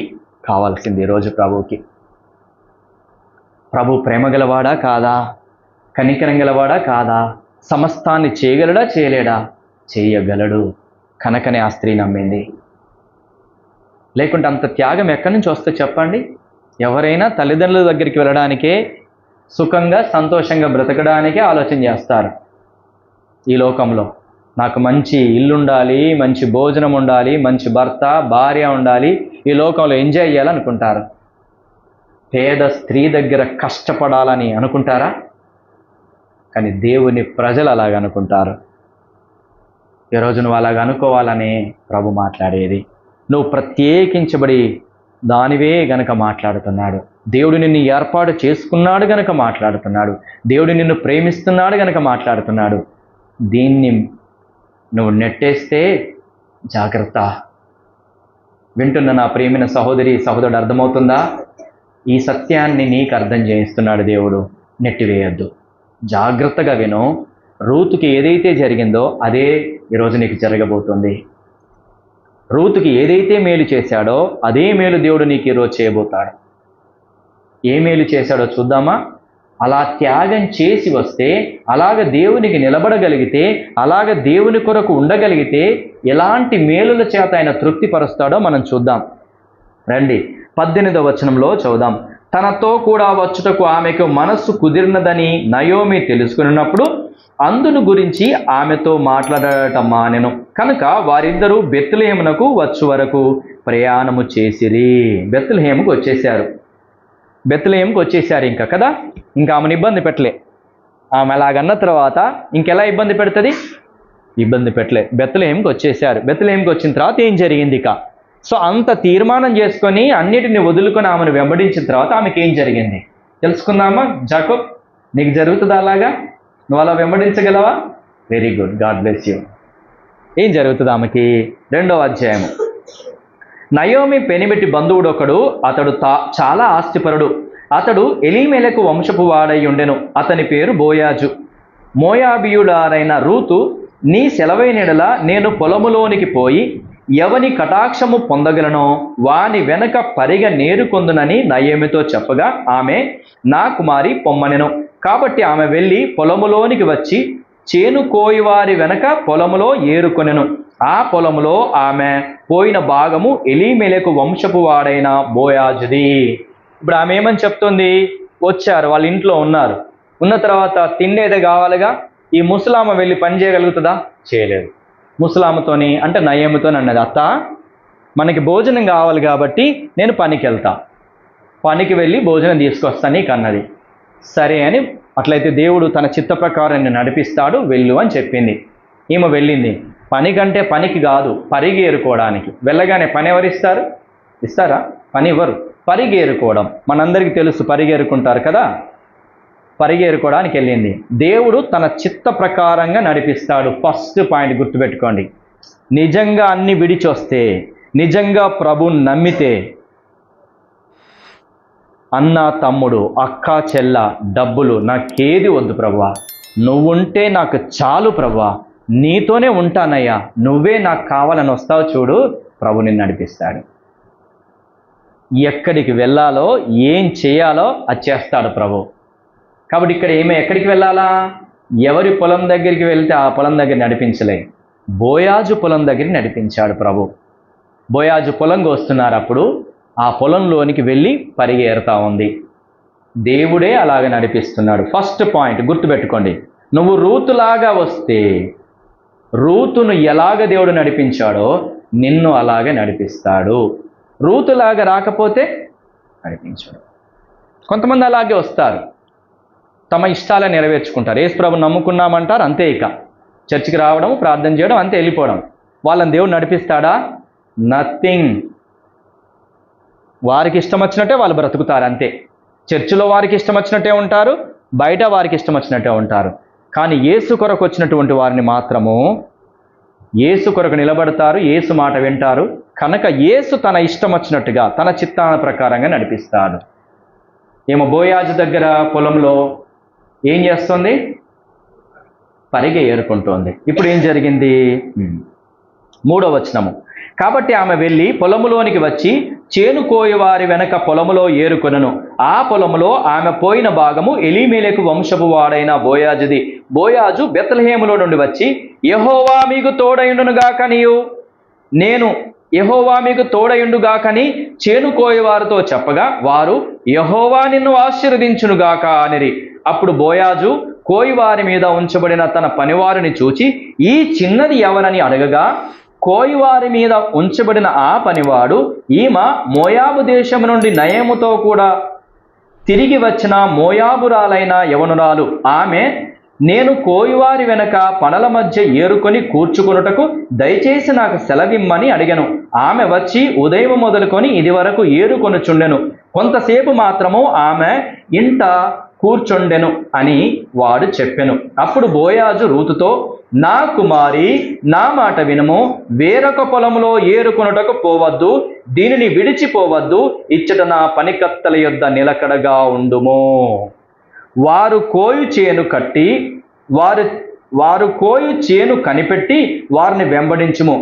A: కావాల్సింది ఈరోజు ప్రభువుకి. ప్రభు ప్రేమ గలవాడా కాదా? కనికరం గలవాడా కాదా? సమస్తాన్ని చేయగలడా చేయలేడా? చేయగలడు. కనుకనే ఆ స్త్రీ నమ్మింది. లేకుంటే అంత త్యాగం ఎక్కడి నుంచి వస్తే చెప్పండి? ఎవరైనా తల్లిదండ్రుల దగ్గరికి వెళ్ళడానికే, సుఖంగా సంతోషంగా బ్రతకడానికే ఆలోచన చేస్తారు. ఈ లోకంలో నాకు మంచి ఇల్లు ఉండాలి, మంచి భోజనం ఉండాలి, మంచి భర్త భార్య ఉండాలి, ఈ లోకంలో ఎంజాయ్ చేయాలనుకుంటారు. పేద స్త్రీ దగ్గర కష్టపడాలని అనుకుంటారా? కానీ దేవుని ప్రజలు అలాగ అనుకుంటారు. ఈరోజు నువ్వు అలాగ అనుకోవాలని ప్రభు మాట్లాడేది. నువ్వు ప్రత్యేకించబడి దానివే గనక మాట్లాడుతున్నాడు. దేవుడు నిన్ను ఏర్పాటు చేసుకున్నాడు గనక మాట్లాడుతున్నాడు. దేవుడు నిన్ను ప్రేమిస్తున్నాడు గనక మాట్లాడుతున్నాడు. దీన్ని నువ్వు నెట్టేస్తే జాగ్రత్త. వింటున్న నా ప్రియమైన సహోదరి సహోదరుడు, అర్థమవుతుందా? ఈ సత్యాన్ని నీకు అర్థం చేయిస్తున్నాడు దేవుడు. నెట్టివేయద్దు, జాగ్రత్తగా విను. రూతుకి ఏదైతే జరిగిందో అదే ఈరోజు నీకు జరగబోతుంది. రూతుకి ఏదైతే మేలు చేశాడో అదే మేలు దేవుడు నీకు ఈరోజు చేయబోతాడు. ఏ మేలు చేశాడో చూద్దామా? అలా త్యాగం చేసి వస్తే, అలాగ దేవునికి నిలబడగలిగితే, అలాగ దేవుని కొరకు ఉండగలిగితే ఎలాంటి మేలుల చేత ఆయన తృప్తిపరుస్తాడో మనం చూద్దాం. రండి 18వ వచనంలో చదువుదాం. తనతో కూడా వచ్చుటకు ఆమెకు మనస్సు కుదిరినదని నయోమి తెలుసుకున్నప్పుడు అందును గురించి ఆమెతో మాట్లాడటం మానెను. కనుక వారిద్దరూ బెత్లెహేమునకు వచ్చు వరకు ప్రయాణము చేసిరి. బెత్లెహేముకు వచ్చేసారు. ఇంకా కదా, ఇంకా ఆమెను ఇబ్బంది పెట్టలే. ఆమె అలాగన్న తర్వాత ఇంకెలా ఇబ్బంది పెడుతుంది? ఇబ్బంది పెట్టలే. బెత్లెహేంకి వచ్చేసారు. బెత్లెహేంకి వచ్చిన తర్వాత ఏం జరిగింది ఇక? సో అంత తీర్మానం చేసుకొని అన్నిటిని వదులుకొని ఆమెను వెంబడించిన తర్వాత ఆమెకి ఏం జరిగింది తెలుసుకుందామా? జాకోబ్, నీకు జరుగుతుందా అలాగా? నువ్వు అలా వెంబడించగలవా? Very good, God bless you. ఏం జరుగుతుంది ఆమెకి? 2వ అధ్యాయము. నయోమి పెనిమిటి బంధువుడు ఒకడు, అతడు చాలా ఆస్తిపరుడు. అతడు ఎలీమెలకు వంశపు వాడై ఉండెను. అతని పేరు బోయాజు. మోయాబీయుడారైన రూతు, నీ సెలవైనడల నేను పొలములోనికి పోయి ఎవని కటాక్షము పొందగలనో వాని వెనక పరిగ నేరుకొందునని నయోమితో చెప్పగా ఆమె, నా కుమారి పొమ్మనెను. కాబట్టి ఆమె వెళ్ళి పొలములోనికి వచ్చి చేను కోయివారి వెనక పొలములో ఏరుకొనెను. ఆ పొలములో ఆమె పోయిన భాగము ఎలీమెలకు వంశపు వాడైన బోయాజుది. ఇప్పుడు ఆమె ఏమని చెప్తుంది? వచ్చారు, వాళ్ళ ఇంట్లో ఉన్నారు. ఉన్న తర్వాత తిండేదే కావాలిగా. ఈ ముసలామ వెళ్ళి పని చేయగలుగుతుందా? చేయలేదు. ముసలామతోని అంటే నయోమితో అన్నది, అత్త మనకి భోజనం కావాలి కాబట్టి నేను పనికి వెళ్తా, పనికి వెళ్ళి భోజనం తీసుకొస్తాను నీకు అన్నది. సరే అని, అట్లయితే దేవుడు తన చిత్త ప్రకారం నడిపిస్తాడు, వెళ్ళు అని చెప్పింది. ఈమె వెళ్ళింది. పని కంటే పనికి కాదు, పరిగేరుకోవడానికి. వెళ్ళగానే పని ఎవరిస్తారు? ఇస్తారా? పని ఇవ్వరు. పరిగేరుకోవడం మనందరికీ తెలుసు, పరిగేరుకుంటారు కదా. పరిగేరుకోవడానికి వెళ్ళింది. దేవుడు తన చిత్త ప్రకారంగా నడిపిస్తాడు. ఫస్ట్ పాయింట్ గుర్తుపెట్టుకోండి. నిజంగా అన్ని విడిచొస్తే, నిజంగా ప్రభుని నమ్మితే, అన్న తమ్ముడు అక్క చెల్ల డబ్బులు నాకేది వద్దు ప్రభువా, నువ్వుంటే నాకు చాలు ప్రభువా, నీతోనే ఉంటానయ్యా, నువ్వే నాకు కావాలని వస్తావు చూడు, ప్రభు నిన్ను నడిపిస్తాడు. ఎక్కడికి వెళ్ళాలో ఏం చేయాలో అది చేస్తాడు ప్రభు. కాబట్టి ఇక్కడ ఎక్కడికి వెళ్ళాలా? ఎవరి పొలం దగ్గరికి వెళ్తే ఆ పొలం దగ్గర నడిపించలే, బోయాజు పొలం దగ్గరికి నడిపించాడు ప్రభు. బోయాజు పొలంకి వస్తున్నారు. అప్పుడు ఆ పొలంలోనికి వెళ్ళి పరిగెడతా ఉంది. దేవుడే అలాగ నడిపిస్తున్నాడు. ఫస్ట్ పాయింట్ గుర్తుపెట్టుకోండి. నువ్వు రూతులాగా వస్తే, రూతును ఎలాగ దేవుడు నడిపించాడో నిన్ను అలాగే నడిపిస్తాడు. రూతులాగా రాకపోతే నడిపించాడు. కొంతమంది అలాగే వస్తారు, తమ ఇష్టాలను నెరవేర్చుకుంటారు. యేసు ప్రభువుని నమ్ముకున్నామంటారు, అంతే. ఇక చర్చికి రావడం, ప్రార్థన చేయడం, అంతే, వెళ్ళిపోవడం. వాళ్ళని దేవుడు నడిపిస్తాడా? నథింగ్. వారికి ఇష్టం వచ్చినట్టే వాళ్ళు బ్రతుకుతారు, అంతే. చర్చిలో వారికి ఇష్టం వచ్చినట్టే ఉంటారు, బయట వారికి ఇష్టం వచ్చినట్టే ఉంటారు. కానీ యేసు కొరకు వచ్చినటువంటి వారిని మాత్రము యేసు కొరకు నిలబడతారు, యేసు మాట వింటారు. కనుక యేసు తన ఇష్టం వచ్చినట్టుగా తన చిత్తాన ప్రకారంగా నడిపిస్తాడు. ఏమో బోయాజు దగ్గర పొలంలో ఏం చేస్తుంది? పరిగె ఏరుకుంటోంది. ఇప్పుడు ఏం జరిగింది? 3వ వచనము. కాబట్టి ఆమె వెళ్ళి పొలములోనికి వచ్చి చేను కోయవారి వెనక పొలములో ఏరుకొనెను. ఆ పొలములో ఆమె పోయిన భాగము ఎలీమెలకు వంశపు వాడైన బోయాజుది. బోయాజు బెత్లెహేములో నుండి వచ్చి, యెహోవా మీకు తోడయుండునుగాకనియు, నేను యెహోవా మీకు తోడయుండుగాకని చేను కోయవారితో చెప్పగా వారు, యెహోవా నిన్ను ఆశీర్వదించునుగాక అనిరి. అప్పుడు బోయాజు కోయివారి మీద ఉంచబడిన తన పనివారిని చూచి, ఈ చిన్నది ఎవరని అడగగా, కోయివారి మీద ఉంచబడిన ఆ పనివాడు, ఈమె మోయాబు దేశం నుండి నయముతో కూడా తిరిగి వచ్చిన మోయాబురాలైన యవనురాలు. ఆమె, నేను కోయివారి వెనక పనల మధ్య ఏరుకొని కూర్చుకొనుటకు దయచేసి నాకు సెలవిమ్మని అడిగను. ఆమె వచ్చి ఉదయం మొదలుకొని ఇది వరకు ఏరుకొనుచుండెను. కొంతసేపు మాత్రము ఆమె ఇంట కూర్చుండెను అని వాడు చెప్పెను. అప్పుడు బోయాజు రూతుతో, నా కుమారి, నా మాట వినుము, వేరొక పొలంలో ఏరుకొనుటకు పోవద్దు, దీనిని విడిచిపోవద్దు, ఇచ్చట నా పనికత్తల యొద్ద నిలకడగా ఉండుము. వారు కోయు చేను కట్టి వారు కోయు చేను కనిపెట్టి వారిని వెంబడించుము.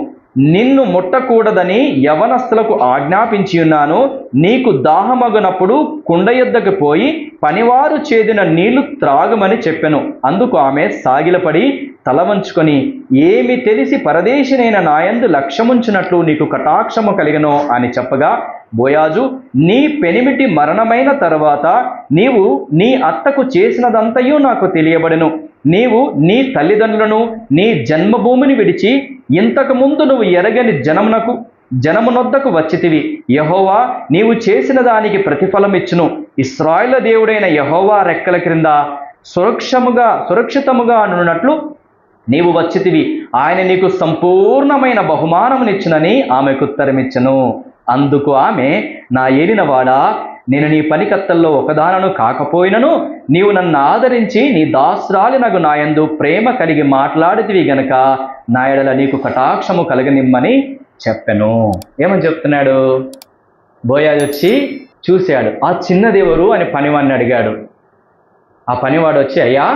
A: నిన్ను ముట్టకూడదని యవనస్తులకు ఆజ్ఞాపించి ఉన్నాను. నీకు దాహమగునప్పుడు కుండ యొద్దకు పోయి పనివారు చేదిన నీళ్లు త్రాగమని చెప్పెను. అందుకు ఆమె సాగిలపడి తల వంచుకొని, ఏమి తెలిసి పరదేశినైన నాయందు లక్ష్యముంచినట్లు నీకు కటాక్షము కలిగనో అని చెప్పగా, బోయాజు, నీ పెనిమిటి మరణమైన తరువాత నీవు నీ అత్తకు చేసినదంతయు నాకు తెలియబడెను. నీవు నీ తల్లిదండ్రులను నీ జన్మభూమిని విడిచి ఇంతకు ముందు నువ్వు ఎరగని జనమునొద్దకు వచ్చితివి. యెహోవా నీవు చేసిన దానికి ప్రతిఫలం ఇచ్చును. ఇశ్రాయేలు దేవుడైన యెహోవా రెక్కల క్రింద సురక్షితముగా నున్నట్లు నీవు వచ్చితివి, ఆయన నీకు సంపూర్ణమైన బహుమానమునిచ్చునని ఆమెకు ఉత్తరమిచ్చెను. అందుకు ఆమె, నా ఏలినవాడా, నేను నీ పనికత్తల్లో ఒకదానను కాకపోయినను నీవు నన్ను ఆదరించి నీ దాసురాలినగు నాయందు ప్రేమ కలిగి మాట్లాడితివి గనక నా ఎడల నీకు కటాక్షము కలగనిమ్మని చెప్పెను. ఏమని చెప్తున్నాడు? బోయాజు వచ్చి చూశాడు. ఆ చిన్నదెవరు అని పనివాడిని అడిగాడు. ఆ పనివాడు వచ్చి, అయ్యా,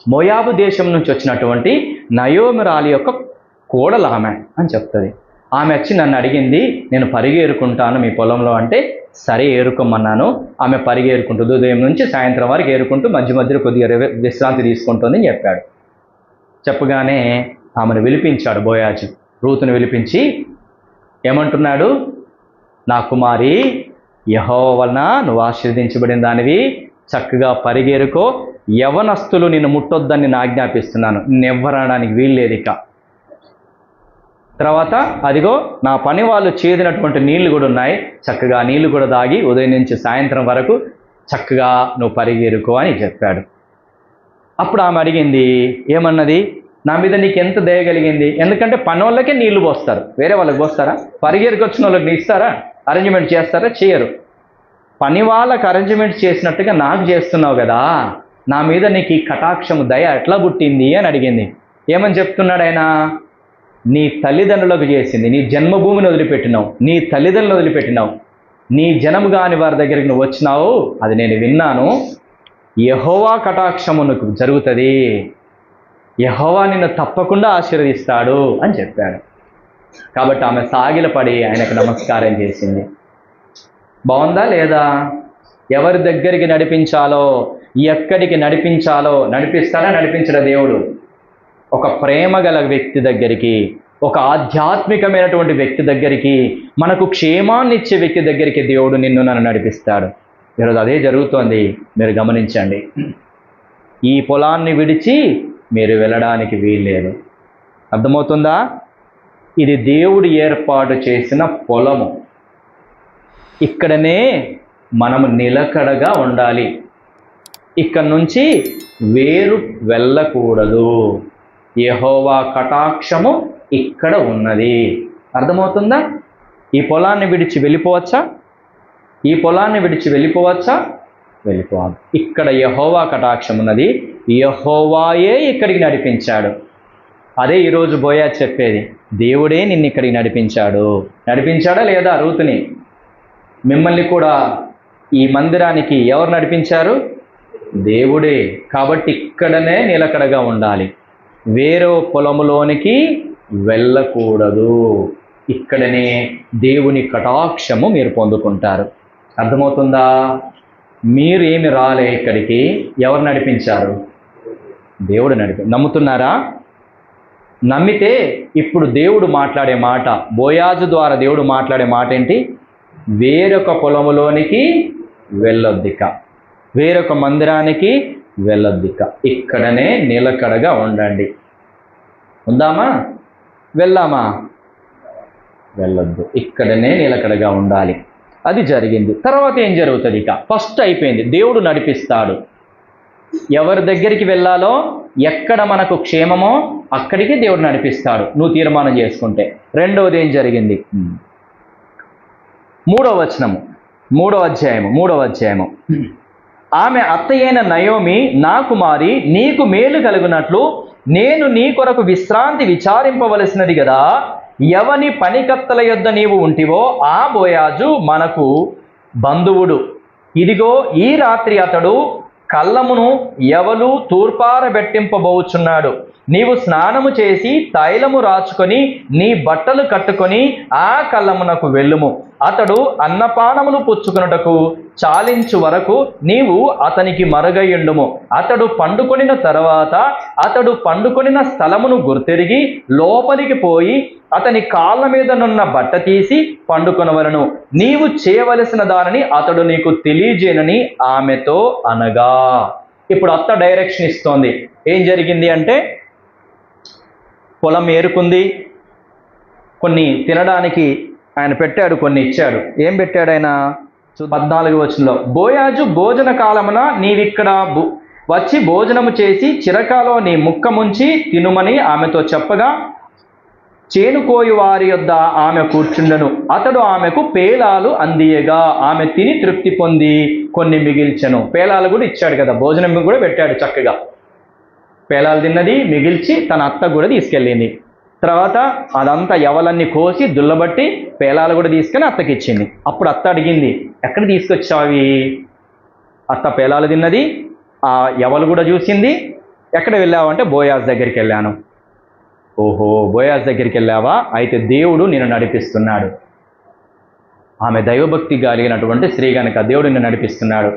A: మోయాబు దేశం నుంచి వచ్చినటువంటి నయోమిరాలి యొక్క కోడలు ఆమె అని చెప్తుంది. ఆమె వచ్చి నన్ను అడిగింది, నేను పరిగేరుకుంటాను మీ పొలంలో అంటే, సరే ఏరుకోమన్నాను. ఆమె పరిగేరుకుంటుంది, ఉదయం నుంచి సాయంత్రం వరకు ఏరుకుంటూ మధ్య మధ్యలో కొద్దిగా విశ్రాంతి తీసుకుంటుందని చెప్పాడు. చెప్పగానే ఆమెను పిలిపించాడు బోయాజు. రూతును పిలిపించి ఏమంటున్నాడు? నా కుమారి, యెహోవా వలన నువ్వు ఆశీర్వదించబడిన దానివి, చక్కగా పరిగేరుకో, యవనస్తులు నిన్ను ముట్టొద్దని నేను ఆజ్ఞాపిస్తున్నాను, నివ్వరడానికి వీల్లేదు. ఇక తర్వాత అదిగో నా పని వాళ్ళు చేదినటువంటి నీళ్లు కూడా ఉన్నాయి, చక్కగా నీళ్లు కూడా తాగి ఉదయం నుంచి సాయంత్రం వరకు చక్కగా నువ్వు పరిగెరుకో అని చెప్పాడు. అప్పుడు ఆమె అడిగింది, ఏమన్నది? నా మీద నీకు ఎంత దయ కలిగింది? ఎందుకంటే పని వాళ్ళకే నీళ్లు పోస్తారు, వేరే వాళ్ళకి పోస్తారా? పరిగెరుకు వచ్చిన వాళ్ళకి నీ ఇస్తారా? అరేంజ్మెంట్ చేస్తారా? చేయరు. పని వాళ్ళకి అరేంజ్మెంట్ చేసినట్టుగా నాకు చేస్తున్నావు కదా, నా మీద నీకు ఈ కటాక్షము దయ ఎట్లా పుట్టింది అని అడిగింది. ఏమని చెప్తున్నాడు ఆయన? నీ తల్లిదండ్రులకు చేసింది, నీ జన్మభూమిని వదిలిపెట్టినావు, నీ తల్లిదండ్రులు వదిలిపెట్టినావు, నీ జనము కాని వారి దగ్గరికి నువ్వు వచ్చినావు, అది నేను విన్నాను. యెహోవా కటాక్షము నీకు జరుగుతుంది, యెహోవా నిన్ను తప్పకుండా ఆశీర్వదిస్తాడు అని చెప్పాడు. కాబట్టి ఆమె సాగిలపడి ఆయనకు నమస్కారం చేసింది. బాగుందా లేదా? ఎవరి దగ్గరికి నడిపించాలో, ఎక్కడికి నడిపించాలో నడిపిస్తాడా? నడిపించడా దేవుడు? ఒక ప్రేమ గల వ్యక్తి దగ్గరికి, ఒక ఆధ్యాత్మికమైనటువంటి వ్యక్తి దగ్గరికి, మనకు క్షేమాన్ని ఇచ్చే వ్యక్తి దగ్గరికి దేవుడు నిన్ను నన్ను నడిపిస్తాడు. ఈరోజు అదే జరుగుతోంది, మీరు గమనించండి. ఈ పొలాన్ని విడిచి మీరు వెళ్ళడానికి వీల్లేదు. అర్థమవుతుందా? ఇది దేవుడు ఏర్పాటు చేసిన పొలము. ఇక్కడనే మనము నిలకడగా ఉండాలి. ఇక్కడి నుంచి వేరు వెళ్ళకూడదు. యెహోవా కటాక్షము ఇక్కడ ఉన్నది. అర్థమవుతుందా? ఈ పొలాన్ని విడిచి వెళ్ళిపోవచ్చా? ఈ పొలాన్ని విడిచి వెళ్ళిపోవచ్చా? వెళ్ళిపోవాలి. ఇక్కడ యెహోవా కటాక్షం ఉన్నది, యెహోవాయే ఇక్కడికి నడిపించాడు. అదే ఈరోజు బోయాజు చెప్పేది, దేవుడే నిన్ను ఇక్కడికి నడిపించాడు. నడిపించాడా లేదా? రూతుని, మిమ్మల్ని కూడా ఈ మందిరానికి ఎవరు నడిపించారు? దేవుడే. కాబట్టి ఇక్కడనే నిలకడగా ఉండాలి, వేరే పొలములోనికి వెళ్ళకూడదు. ఇక్కడనే దేవుని కటాక్షము మీరు పొందుకుంటారు. అర్థమవుతుందా? మీరు ఏమి రాలే ఇక్కడికి, ఎవరు నడిపించారు? దేవుడు నమ్ముతున్నారా? నమ్మితే ఇప్పుడు దేవుడు మాట్లాడే మాట, బోయాజు ద్వారా దేవుడు మాట్లాడే మాట ఏంటి? వేరొక పొలములోనికి వెళ్ళొద్దిక, వేరొక మందిరానికి వెళ్ళొద్దిక, ఇక్కడనే నిలకడగా ఉండండి. ఉందామా? వెళ్ళామా? వెళ్ళొద్దు, ఇక్కడనే నిలకడగా ఉండాలి. అది జరిగింది. తర్వాత ఏం జరుగుతుంది? ఇక ఫస్ట్ అయిపోయింది, దేవుడు నడిపిస్తాడు. ఎవరి దగ్గరికి వెళ్ళాలో, ఎక్కడ మనకు క్షేమమో అక్కడికి దేవుడు నడిపిస్తాడు, నువ్వు తీర్మానం చేసుకుంటే. రెండవది ఏం జరిగింది? 3వ వచనము, 3వ అధ్యాయము. ఆమె అత్తయ్యైన నయోమి, నా కుమారి, నీకు మేలు కలుగునట్లు నేను నీ కొరకు విశ్రాంతి విచారింపవలసినది కదా. ఎవని పనికత్తల యొద్ద నీవు ఉంటివో ఆ బోయాజు మనకు బంధువుడు. ఇదిగో ఈ రాత్రి అతడు కళ్ళమును ఎవలు తూర్పారబెట్టింపబోచున్నాడు. నీవు స్నానము చేసి తైలము రాచుకొని నీ బట్టలు కట్టుకొని ఆ కళ్ళమునకు వెళ్ళుము. అతడు అన్నపానములు పుచ్చుకొనుటకు చాలించు వరకు నీవు అతనికి మరుగయుండుము. అతడు పండుకొనిన తర్వాత అతడు పండుకొనిన స్థలమును గుర్తెరిగి లోపలికి పోయి అతని కాళ్ళ మీదనున్న బట్ట తీసి పండుకొనవలను. నీవు చేయవలసిన దానిని అతడు నీకు తెలియజేయనని ఆమెతో అనగా. ఇప్పుడు అత్త డైరెక్షన్ ఇస్తోంది. ఏం జరిగింది అంటే, పొలం ఏరుకుంది, కొన్ని తినడానికి ఆయన పెట్టాడు, కొన్ని ఇచ్చాడు. ఏం పెట్టాడు ఆయన? 14వ వచనంలో, బోయాజు భోజన కాలమున నీవిక్కడ వచ్చి భోజనము చేసి చిరకాలో నీ ముక్క ముంచి తినుమని ఆమెతో చెప్పగా, చేనుకోయి వారి యొద్ద ఆమె కూర్చుండెను. అతడు ఆమెకు పేలాలు అందియగా ఆమె తిని తృప్తి పొంది కొన్ని మిగిల్చెను. పేలాలు కూడా ఇచ్చాడు కదా, భోజనం కూడా పెట్టాడు చక్కగా. పేలాలు తిన్నది మిగిల్చి తన అత్త కూడా తీసుకెళ్ళింది. తర్వాత అదంతా యవలన్నీ కోసి దుల్లబట్టి పేలాలు కూడా తీసుకొని అత్తకి ఇచ్చింది. అప్పుడు అత్త అడిగింది, ఎక్కడ తీసుకొచ్చావి? అత్త పేలాలు తిన్నది, ఆ యవలు కూడా చూసింది. ఎక్కడ వెళ్ళావు అంటే బోయాజ్ దగ్గరికి వెళ్ళాను. ఓహో, బోయాజ్ దగ్గరికి వెళ్ళావా? అయితే దేవుడు నిన్ను నడిపిస్తున్నాడు. ఆమె దైవభక్తి కలిగినటువంటి స్త్రీ కనుక దేవుడు నిన్ను నడిపిస్తున్నాడు.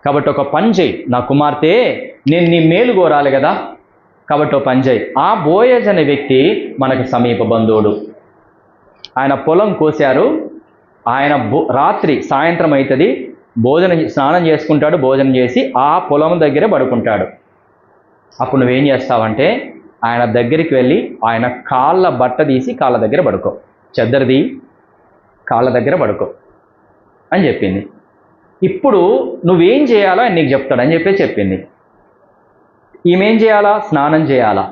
A: కాబట్టి ఒక పని చేయి నా కుమార్తె, నేను నీ మేలు కోరాలి కదా, కాబట్టి ఒక పని చేయి. ఆ బోయాజ్ అనే వ్యక్తి మనకు సమీప బంధువుడు. ఆయన పొలం కోశారు. ఆయన రాత్రి సాయంత్రం అవుతుంది, స్నానం చేసుకుంటాడు, భోజనం చేసి ఆ పొలం దగ్గరే పడుకుంటాడు. అప్పుడు నువ్వేం చేస్తావంటే ఆయన దగ్గరికి వెళ్ళి ఆయన కాళ్ళ బట్ట తీసి కాళ్ళ దగ్గర పడుకో, చెద్దరిది కాళ్ళ దగ్గర పడుకో అని చెప్పింది. ఇప్పుడు నువ్వేం చేయాలో ఆయన నీకు చెప్తాడని చెప్పింది. ఈమెం చేయాలా? స్నానం చేయాలా,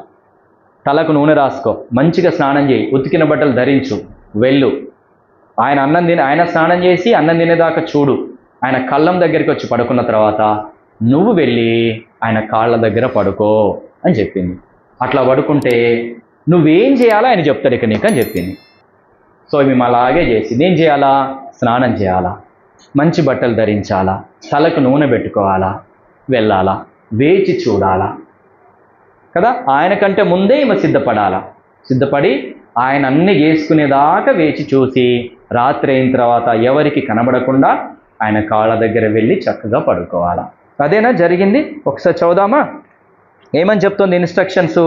A: తలకు నూనె రాసుకో, మంచిగా స్నానం చేయి, ఉతికిన బట్టలు ధరించు, వెళ్ళు. ఆయన స్నానం చేసి అన్నం తినేదాకా చూడు. ఆయన కళ్ళం దగ్గరికి వచ్చి పడుకున్న తర్వాత నువ్వు వెళ్ళి ఆయన కాళ్ళ దగ్గర పడుకో అని చెప్పింది. అట్లా పడుకుంటే నువ్వేం చేయాలో ఆయన చెప్తాడు ఇక నీకు అని చెప్పింది. సో మేము అలాగే చేసింది. ఏం చేయాలా? స్నానం చేయాలా, మంచి బట్టలు ధరించాలా, తలకు నూనె పెట్టుకోవాలా, వెళ్ళాలా, వేచి చూడాలా కదా. ఆయన కంటే ముందే ఈమె సిద్ధపడి ఆయన అన్ని చేసుకునేదాకా వేచి చూసి రాత్రి అయిన తర్వాత ఎవరికి కనబడకుండా ఆయన కాళ్ళ దగ్గర వెళ్ళి చక్కగా పడుకోవాలా. అదేనా జరిగింది? ఒకసారి చదువుదామా ఏమని చెప్తుంది ఇన్స్ట్రక్షన్స్.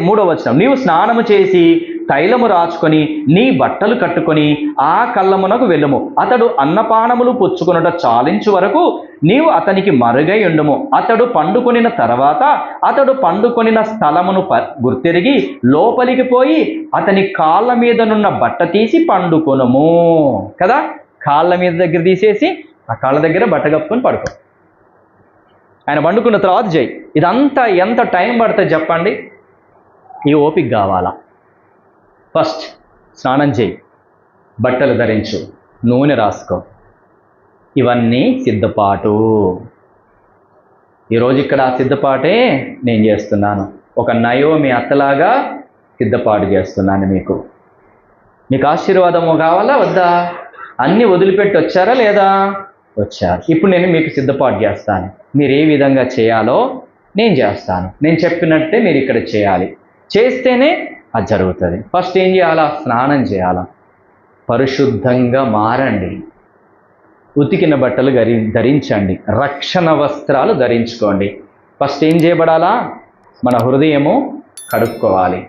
A: 3వ వచనం, నీవు స్నానము చేసి తైలము రాచుకొని నీ బట్టలు కట్టుకొని ఆ కళ్ళమునకు వెళ్ళుము. అతడు అన్నపానములు పుచ్చుకొనుట చాలించు వరకు నీవు అతనికి మరుగై ఉండుము. అతడు పండుకొనిన తర్వాత అతడు పండుకొనిన స్థలమును గుర్తిరిగి లోపలికి పోయి అతని కాళ్ళ మీదనున్న బట్ట తీసి పండుకొనుము కదా. కాళ్ళ మీద దగ్గర తీసేసి ఆ కాళ్ళ దగ్గర బట్ట కప్పుకొని పడుకో. ఆయన పండుకున్న తర్వాత చేయి. ఇదంతా ఎంత టైం పడుతుంది చెప్పండి? ఈ ఓపిక కావాలా? ఫస్ట్ స్నానం చేయి, బట్టలు ధరించు, నూనె రాసుకో, ఇవన్నీ సిద్ధపాటు. ఈరోజు ఇక్కడ ఆ సిద్ధపాటే నేను చేస్తున్నాను. ఒక నయోమి అత్తలాగా సిద్ధపాటు చేస్తున్నాను. మీకు ఆశీర్వాదము కావాలా వద్దా? అన్నీ వదిలిపెట్టి వచ్చారా లేదా? వచ్చారు. ఇప్పుడు నేను మీకు సిద్ధపాటు చేస్తాను. మీరు ఏ విధంగా చేయాలో నేను చేస్తాను. నేను చెప్పినట్టే మీరు ఇక్కడ చేయాలి. చేస్తేనే అది జరుగుతుంది. ఫస్ట్ ఏం చేయాలా? స్నానం చేయాలా, పరిశుద్ధంగా మారండి, ఉతికిన బట్టలు ధరించండి, రక్షణ వస్త్రాలు ధరించుకోండి. ఫస్ట్ ఏం చేయబడాలా? మన హృదయము కడుక్కోవాలి.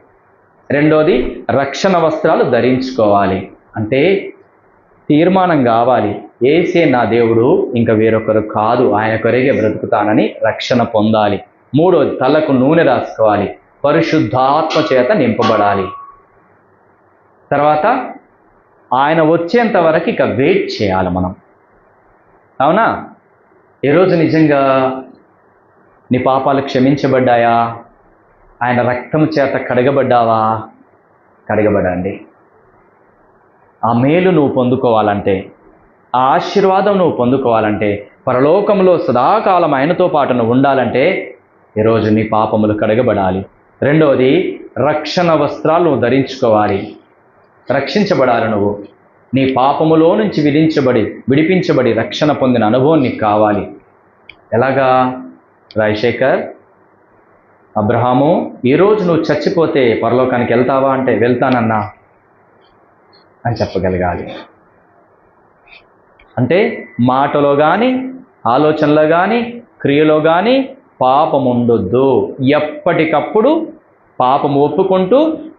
A: రెండోది రక్షణ వస్త్రాలు ధరించుకోవాలి. అంటే తీర్మానం కావాలి, యేసే నా దేవుడు, ఇంకా వేరొకరు కాదు, ఆయన కొరకే బ్రతుకుతానని రక్షణ పొందాలి. మూడోది తలకు నూనె రాసుకోవాలి, పరిశుద్ధాత్మ చేత నింపబడాలి. తర్వాత ఆయన వచ్చేంత వరకు ఇక వెయిట్ చేయాలి మనం. అవునా? ఈరోజు నిజంగా నీ పాపాలు క్షమించబడ్డాయా? ఆయన రక్తం చేత కడగబడ్డావా? కడగబడండి. ఆ మేలు నువ్వు పొందుకోవాలంటే, ఆ ఆశీర్వాదం నువ్వు పొందుకోవాలంటే, పరలోకంలో సదాకాలం ఆయనతో పాటు నువ్వు ఉండాలంటే ఈరోజు నీ పాపములు కడగబడాలి. రెండవది రక్షణ వస్త్రాలు నువ్వు ధరించుకోవాలి, రక్షించబడాలి. నువ్వు నీ పాపములో నుంచి విడిపించబడి రక్షణ పొందిన అనుభవం నీకు కావాలి. ఎలాగా? రాజశేఖర్, అబ్రహాము, ఈరోజు నువ్వు చచ్చిపోతే పరలోకానికి వెళ్తావా అంటే వెళ్తానన్నా అని చెప్పగలగాలి. అంటే మాటలో కానీ, ఆలోచనలో కానీ, క్రియలో కానీ పాపం ఉండొద్దు. ఎప్పటికప్పుడు పాపం ఒప్పుకుంటూ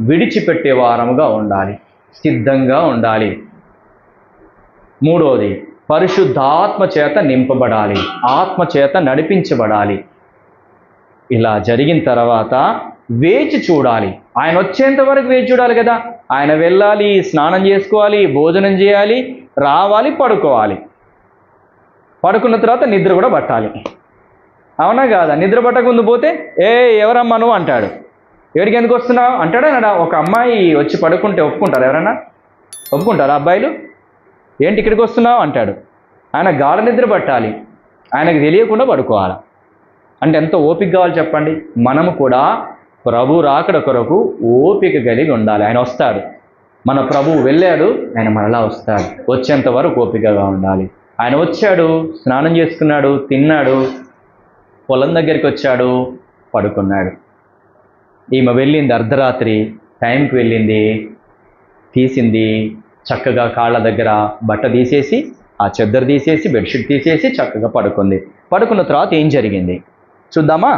A: విడిచిపెట్టే వారముగా ఉండాలి, సిద్ధంగా ఉండాలి. మూడోది పరిశుద్ధాత్మ చేత నింపబడాలి, ఆత్మ చేత నడిపించబడాలి. ఇలా జరిగిన తర్వాత వేచి చూడాలి. ఆయన వచ్చేంత వరకు వేచి చూడాలి కదా. ఆయన వెళ్ళాలి, స్నానం చేసుకోవాలి, భోజనం చేయాలి, రావాలి, పడుకోవాలి. పడుకున్న తర్వాత నిద్ర కూడా పట్టాలి. అవునా కాదా? నిద్ర పట్టక పోతే ఎవరమ్మా నువ్వు అంటాడు. ఏడికి ఎందుకు వస్తున్నావు అంటాడా? ఒక అమ్మాయి వచ్చి పడుకుంటే ఒప్పుకుంటారు ఎవరన్నా? ఒప్పుకుంటారు అబ్బాయిలు? ఏంటి ఇక్కడికి వస్తున్నావు అంటాడు. ఆయన గాఢ నిద్ర పట్టాలి, ఆయనకు తెలియకుండా పడుకోవాలి. అంటే ఎంత ఓపిక కావాలి చెప్పండి. మనము కూడా ప్రభు రాకడ కొరకు ఓపిక కలిగి ఉండాలి. ఆయన వస్తాడు, మన ప్రభువు వెళ్ళాడు, ఆయన మరలా వస్తాడు. వచ్చేంత వరకు ఓపికగా ఉండాలి. ఆయన వచ్చాడు, స్నానం చేసుకున్నాడు, తిన్నాడు, పొలం దగ్గరికి వచ్చాడు, పడుకున్నాడు. ఈమె వెళ్ళింది అర్ధరాత్రి టైంకి వెళ్ళింది, తీసింది చక్కగా కాళ్ళ దగ్గర బట్ట తీసేసి, ఆ చెద్దరు తీసేసి, బెడ్షీట్ తీసేసి చక్కగా పడుకుంది. పడుకున్న తర్వాత ఏం జరిగింది చూద్దామా?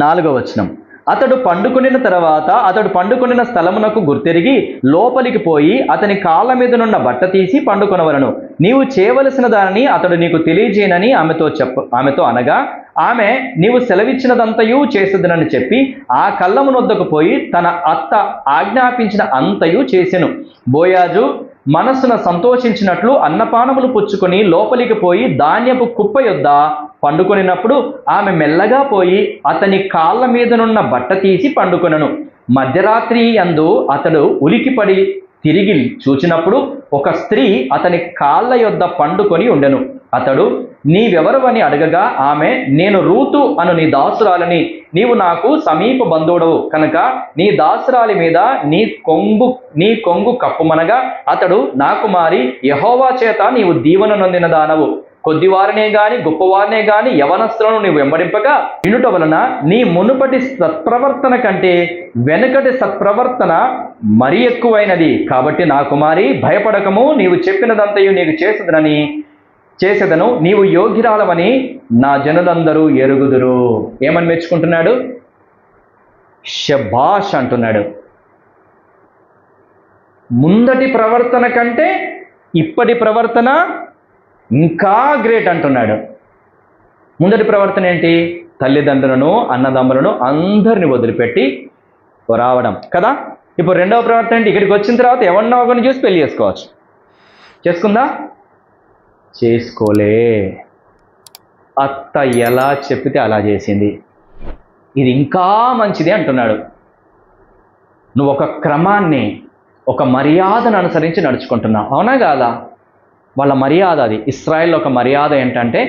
A: 4వ వచనం. అతడు పండుకొనిన స్థలమునకు గుర్తెరిగి లోపలికి పోయి అతని కాళ్ళ మీదనున్న బట్ట తీసి పండుకొనవలను. నీవు చేయవలసిన దానిని అతడు నీకు తెలియజేయనని ఆమెతో అనగా, ఆమె నీవు సెలవిచ్చినదంతయు చేసేదనని చెప్పి ఆ కళ్ళమునొద్దకు పోయి తన అత్త ఆజ్ఞాపించిన అంతయు చేసెను. బోయాజు మనస్సున సంతోషించినట్లు అన్నపానములు పుచ్చుకొని లోపలికి పోయి ధాన్యపు కుప్ప యొద్ద పండుకొనినప్పుడు ఆమె మెల్లగా పోయి అతని కాళ్ళ మీదనున్న బట్ట తీసి పండుకొనెను. మధ్యరాత్రి యందు అతడు ఉలికిపడి తిరిగి చూచినప్పుడు ఒక స్త్రీ అతని కాళ్ళ యొద్ద పండుకొని ఉండెను. అతడు నీవెవరవని అడగగా ఆమె, నేను రూతు అను నీ దాసురాలని, నీవు నాకు సమీప బంధువుడవు కనుక నీ దాసురాలి మీద నీ కొంగు కప్పుమనగా, అతడు, నా కుమారి, యెహోవా చేత నీవు దీవెన నొందిన దానవు. కొద్దివారినే గాని గొప్పవారినే గాని యవనస్తులను నీవు వెంబడింపగా వినుట వలన నీ మునుపటి సత్ప్రవర్తన కంటే వెనుకటి సత్ప్రవర్తన మరి ఎక్కువైనది. కాబట్టి నా కుమారి, భయపడకము, నీవు చెప్పినదంతయు నీకు చేసేదను, నీవు యోగ్యురాలవని నా జనులందరూ ఎరుగుదురు. ఏమని మెచ్చుకుంటున్నాడు? శభాష్ అంటున్నాడు. ముందటి ప్రవర్తన కంటే ఇప్పటి ప్రవర్తన ఇంకా గ్రేట్ అంటున్నాడు. ముందటి ప్రవర్తన ఏంటి? తల్లిదండ్రులను, అన్నదమ్ములను అందరిని వదిలిపెట్టి రావడం కదా. ఇప్పుడు రెండవ ప్రవర్తన ఏంటి? ఇక్కడికి వచ్చిన తర్వాత ఎవరినో ఒకరిని చూసి పెళ్లి చేసుకోవచ్చు. చేసుకుందా? చేసుకోలే. అత్త ఎలా చెప్పితే అలా చేసింది. ఇది ఇంకా మంచిది అంటున్నాడు. నువ్వు ఒక క్రమాన్ని, ఒక మర్యాదను అనుసరించి నడుచుకుంటున్నావు, అవునా కాదా? వాళ్ళ మర్యాద అది. ఇశ్రాయేల్లో ఒక మర్యాద ఏంటంటే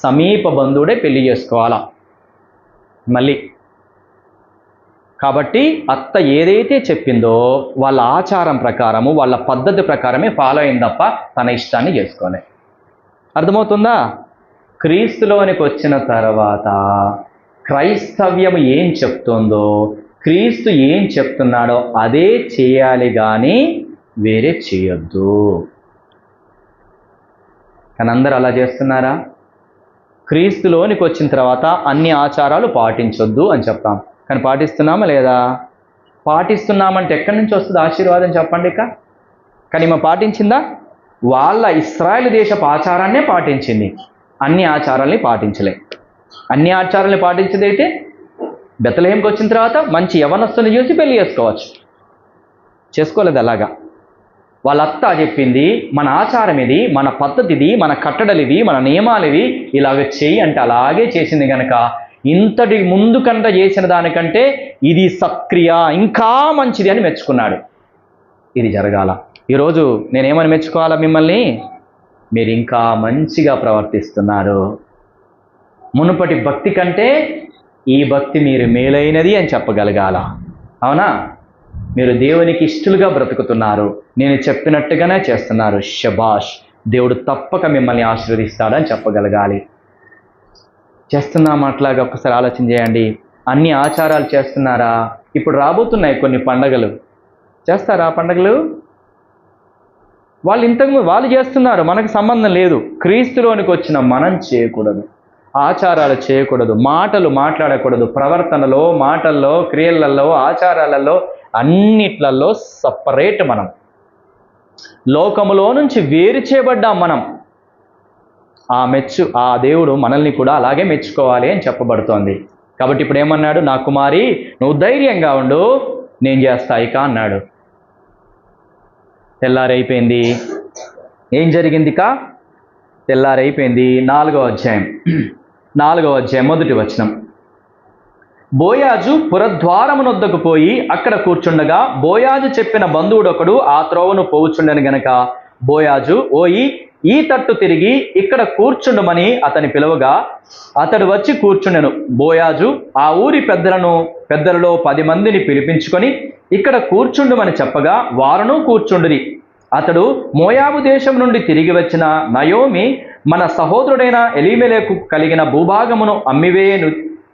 A: సమీప బంధువుడే పెళ్లి చేసుకోవాలా మళ్ళీ. కాబట్టి అత్త ఏదైతే చెప్పిందో వాళ్ళ ఆచారం ప్రకారము, వాళ్ళ పద్ధతి ప్రకారమే ఫాలో అయింది తప్ప తన ఇష్టాన్ని చేసుకోలే. అర్థమవుతుందా? క్రీస్తులోనికి వచ్చిన తర్వాత క్రైస్తవ్యం ఏం చెప్తుందో, క్రీస్తు ఏం చెప్తున్నాడో అదే చేయాలి, కానీ వేరే చేయొద్దు. కానీ అందరూ అలా చేస్తున్నారా? క్రీస్తులోనికి వచ్చిన తర్వాత అన్ని ఆచారాలు పాటించొద్దు అని చెప్తాం, కానీ పాటిస్తున్నామా లేదా? పాటిస్తున్నామంటే ఎక్కడి నుంచి వస్తుంది ఆశీర్వాదం చెప్పండి. కానీ ఈమె పాటించిందా? వాళ్ళ ఇశ్రాయేలు దేశపు ఆచారాన్నే పాటించింది, అన్ని ఆచారాల్ని పాటించలే. అన్ని ఆచారాల్ని పాటించేదైతే బెత్లెహేంకి వచ్చిన తర్వాత మంచి యవనస్తుని చూసి పెళ్లి చేసుకోలేదు. అలాగా వాళ్ళ అత్త చెప్పింది, మన ఆచారం ఇది, మన పద్ధతి ఇది, మన కట్టడలు ఇవి, మన నియమాలు ఇవి, ఇలాగ చెయ్యి అంటే అలాగే చేసింది. కనుక ఇంతటి ముందు కంట చేసిన దానికంటే ఇది సత్క్రియ, ఇంకా మంచిది అని మెచ్చుకున్నాడు. ఇది జరగాల. ఈరోజు నేనేమని మెచ్చుకోవాలా మిమ్మల్ని? మీరు ఇంకా మంచిగా ప్రవర్తిస్తున్నారు. మునుపటి భక్తి కంటే ఈ భక్తి మీరు మేలైనది అని చెప్పగలగాల. అవునా? మీరు దేవునికి ఇష్టలుగా బ్రతుకుతున్నారు, నేను చెప్పినట్టుగానే చేస్తున్నారు. శబాష్, దేవుడు తప్పక మిమ్మల్ని ఆశీర్వదిస్తాడని చెప్పగలగాలి. చేస్తున్నామా అట్లాగా? ఒక్కసారి ఆలోచన చేయండి. అన్ని ఆచారాలు చేస్తున్నారా? ఇప్పుడు రాబోతున్నాయి కొన్ని పండగలు, చేస్తారా పండగలు? వాళ్ళు చేస్తున్నారు, మనకు సంబంధం లేదు. క్రీస్తులోనికి వచ్చిన మనం చేయకూడదు, ఆచారాలు చేయకూడదు, మాటలు మాట్లాడకూడదు. ప్రవర్తనలో, మాటల్లో, క్రియలలో, ఆచారాలలో అన్నిట్లలో సపరేట్. మనం లోకములో నుంచి వేరు చేయబడ్డాం. మనం ఆ దేవుడు మనల్ని కూడా అలాగే మెచ్చుకోవాలి అని చెప్పబడుతోంది. కాబట్టి ఇప్పుడు ఏమన్నాడు? నా కుమారి, నువ్వు ధైర్యంగా ఉండు, నేను చేస్తా ఇక అన్నాడు. తెల్లారైపోయింది. ఏం జరిగింది? తెల్లారైపోయింది. 4వ అధ్యాయం 4వ అధ్యాయం 1వ వచనం. బోయాజు పురద్వారమునొద్దకు పోయి అక్కడ కూర్చుండగా బోయాజు చెప్పిన బంధువుడొకడు ఆ త్రోవను పోవుచుండెను గనక బోయాజు ఓయి ఈ తట్టు తిరిగి ఇక్కడ కూర్చుండమని అతని పిలువగా అతడు వచ్చి కూర్చుండెను. బోయాజు ఆ ఊరి పెద్దలలో 10 మందిని పిలిపించుకొని ఇక్కడ కూర్చుండమని చెప్పగా వారును కూర్చుండిరి. అతడు మోయాబు దేశం నుండి తిరిగి వచ్చిన నయోమి మన సహోదరుడైన ఎలీమెలెకు కలిగిన భూభాగమును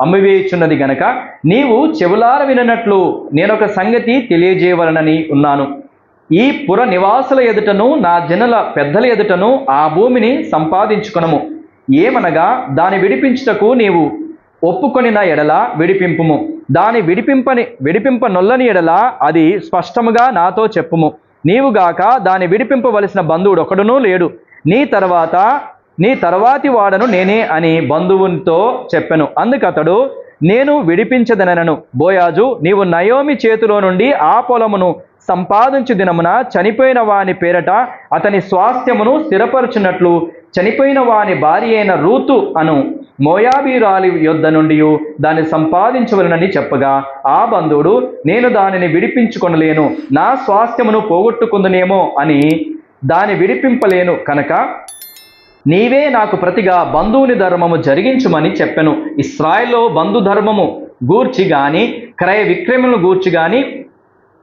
A: అమ్మివేయుచున్నది గనక నీవు చెవులార వినట్లు నేనొక సంగతి తెలియజేయవలనని ఉన్నాను. ఈ పుర నివాసుల ఎదుటను నా జనుల పెద్దల ఎదుటను ఆ భూమిని సంపాదించుకొనము. ఏమనగా దాని విడిపించుటకు నీవు ఒప్పుకొనిన ఎడల విడిపింపుము, దాని విడిపింపనొల్లని ఎడల అది స్పష్టముగా నాతో చెప్పుము. నీవుగాక దాని విడిపింపవలసిన బంధువుడు ఒకడునూ లేడు, నీ తర్వాతి వాడను నేనే అని బంధువునితో చెప్పెను. అందుకతడు నేను విడిపించదనను. బోయాజు నీవు నయోమి చేతిలో నుండి ఆ పొలమును సంపాదించు దినమున చనిపోయిన వాని పేరట అతని స్వాస్థ్యమును స్థిరపరచున్నట్లు చనిపోయిన వాని భార్య అయిన రూతు అను మోయాబీరాలి యొద్ద నుండి దాన్ని సంపాదించవలనని చెప్పగా ఆ బంధువుడు నేను దానిని విడిపించుకొనలేను, నా స్వాస్థ్యమును పోగొట్టుకుందునేమో అని దాన్ని విడిపింపలేను కనుక నీవే నాకు ప్రతిగా బంధువుని ధర్మము జరిగించుమని చెప్పెను. ఇశ్రాయేలులో బంధుధర్మము గూర్చి గాని క్రయ విక్రయములను గూర్చి గాని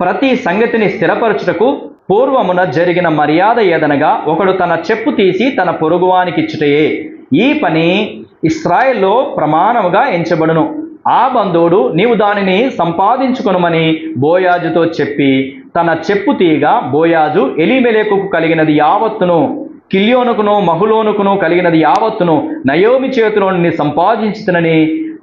A: ప్రతి సంగతిని స్థిరపరచుటకు పూర్వమున జరిగిన మర్యాద ఏదనగా ఒకడు తన చెప్పు తీసి తన పొరుగువానికి ఇచ్చుటయే. ఈ పని ఇశ్రాయేలులో ప్రమాణముగా ఎంచబడును. ఆ బంధువుడు నీవు దానిని సంపాదించుకొనుమని బోయాజుతో చెప్పి తన చెప్పు తీయగా బోయాజు ఎలీమెలెకుకు కలిగినది యావత్తును కిల్యోనుకును మహులోనుకును కలిగినది యావత్తును నయోమి చేతిలో నుండి సంపాదించుతునని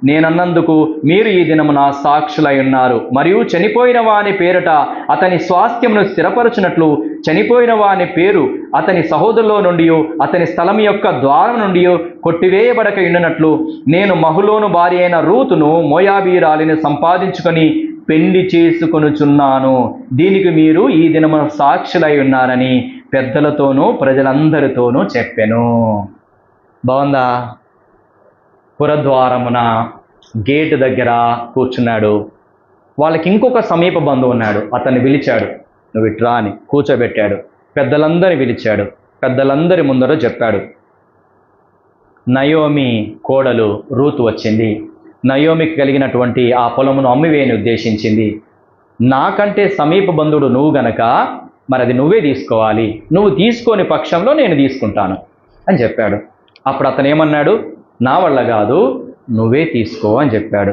A: నేనన్నందుకు మీరు ఈ దినమున సాక్షులై ఉన్నారు. మరియు చనిపోయిన వాని పేరట అతని స్వాస్థ్యమును స్థిరపరచునట్లు చనిపోయిన వాని పేరు అతని సహోదరులో నుండి అతని స్థలం యొక్క ద్వారం నుండి కొట్టివేయబడక ఉండినట్లు నేను మహులోను భార్య అయిన రూతును మోయాబీరాలిని సంపాదించుకొని పెండి చేసుకొనుచున్నాను. దీనికి మీరు ఈ దినమున సాక్షులై ఉన్నారని పెద్దలతోనూ ప్రజలందరితోనూ చెప్పెను. బాగుందా? పురద్వారమున గేటు దగ్గర కూర్చున్నాడు. వాళ్ళకి ఇంకొక సమీప బంధువు ఉన్నాడు. అతన్ని పిలిచాడు, నువ్వు ఇట్రా అని కూర్చోబెట్టాడు. పెద్దలందరిని పిలిచాడు. పెద్దలందరి ముందర చెప్పాడు. నయోమి కోడలు రూతు వచ్చింది. నయోమికి కలిగినటువంటి ఆ పొలమును అమ్మివేయని ఉద్దేశించింది. నాకంటే సమీప బంధువుడు నువ్వు గనక మరి అది నువ్వే తీసుకోవాలి, నువ్వు తీసుకోని పక్షంలో నేను తీసుకుంటాను అని చెప్పాడు. అప్పుడు అతను ఏమన్నాడు, నా వల్ల కాదు, నువ్వే తీసుకో అని చెప్పాడు.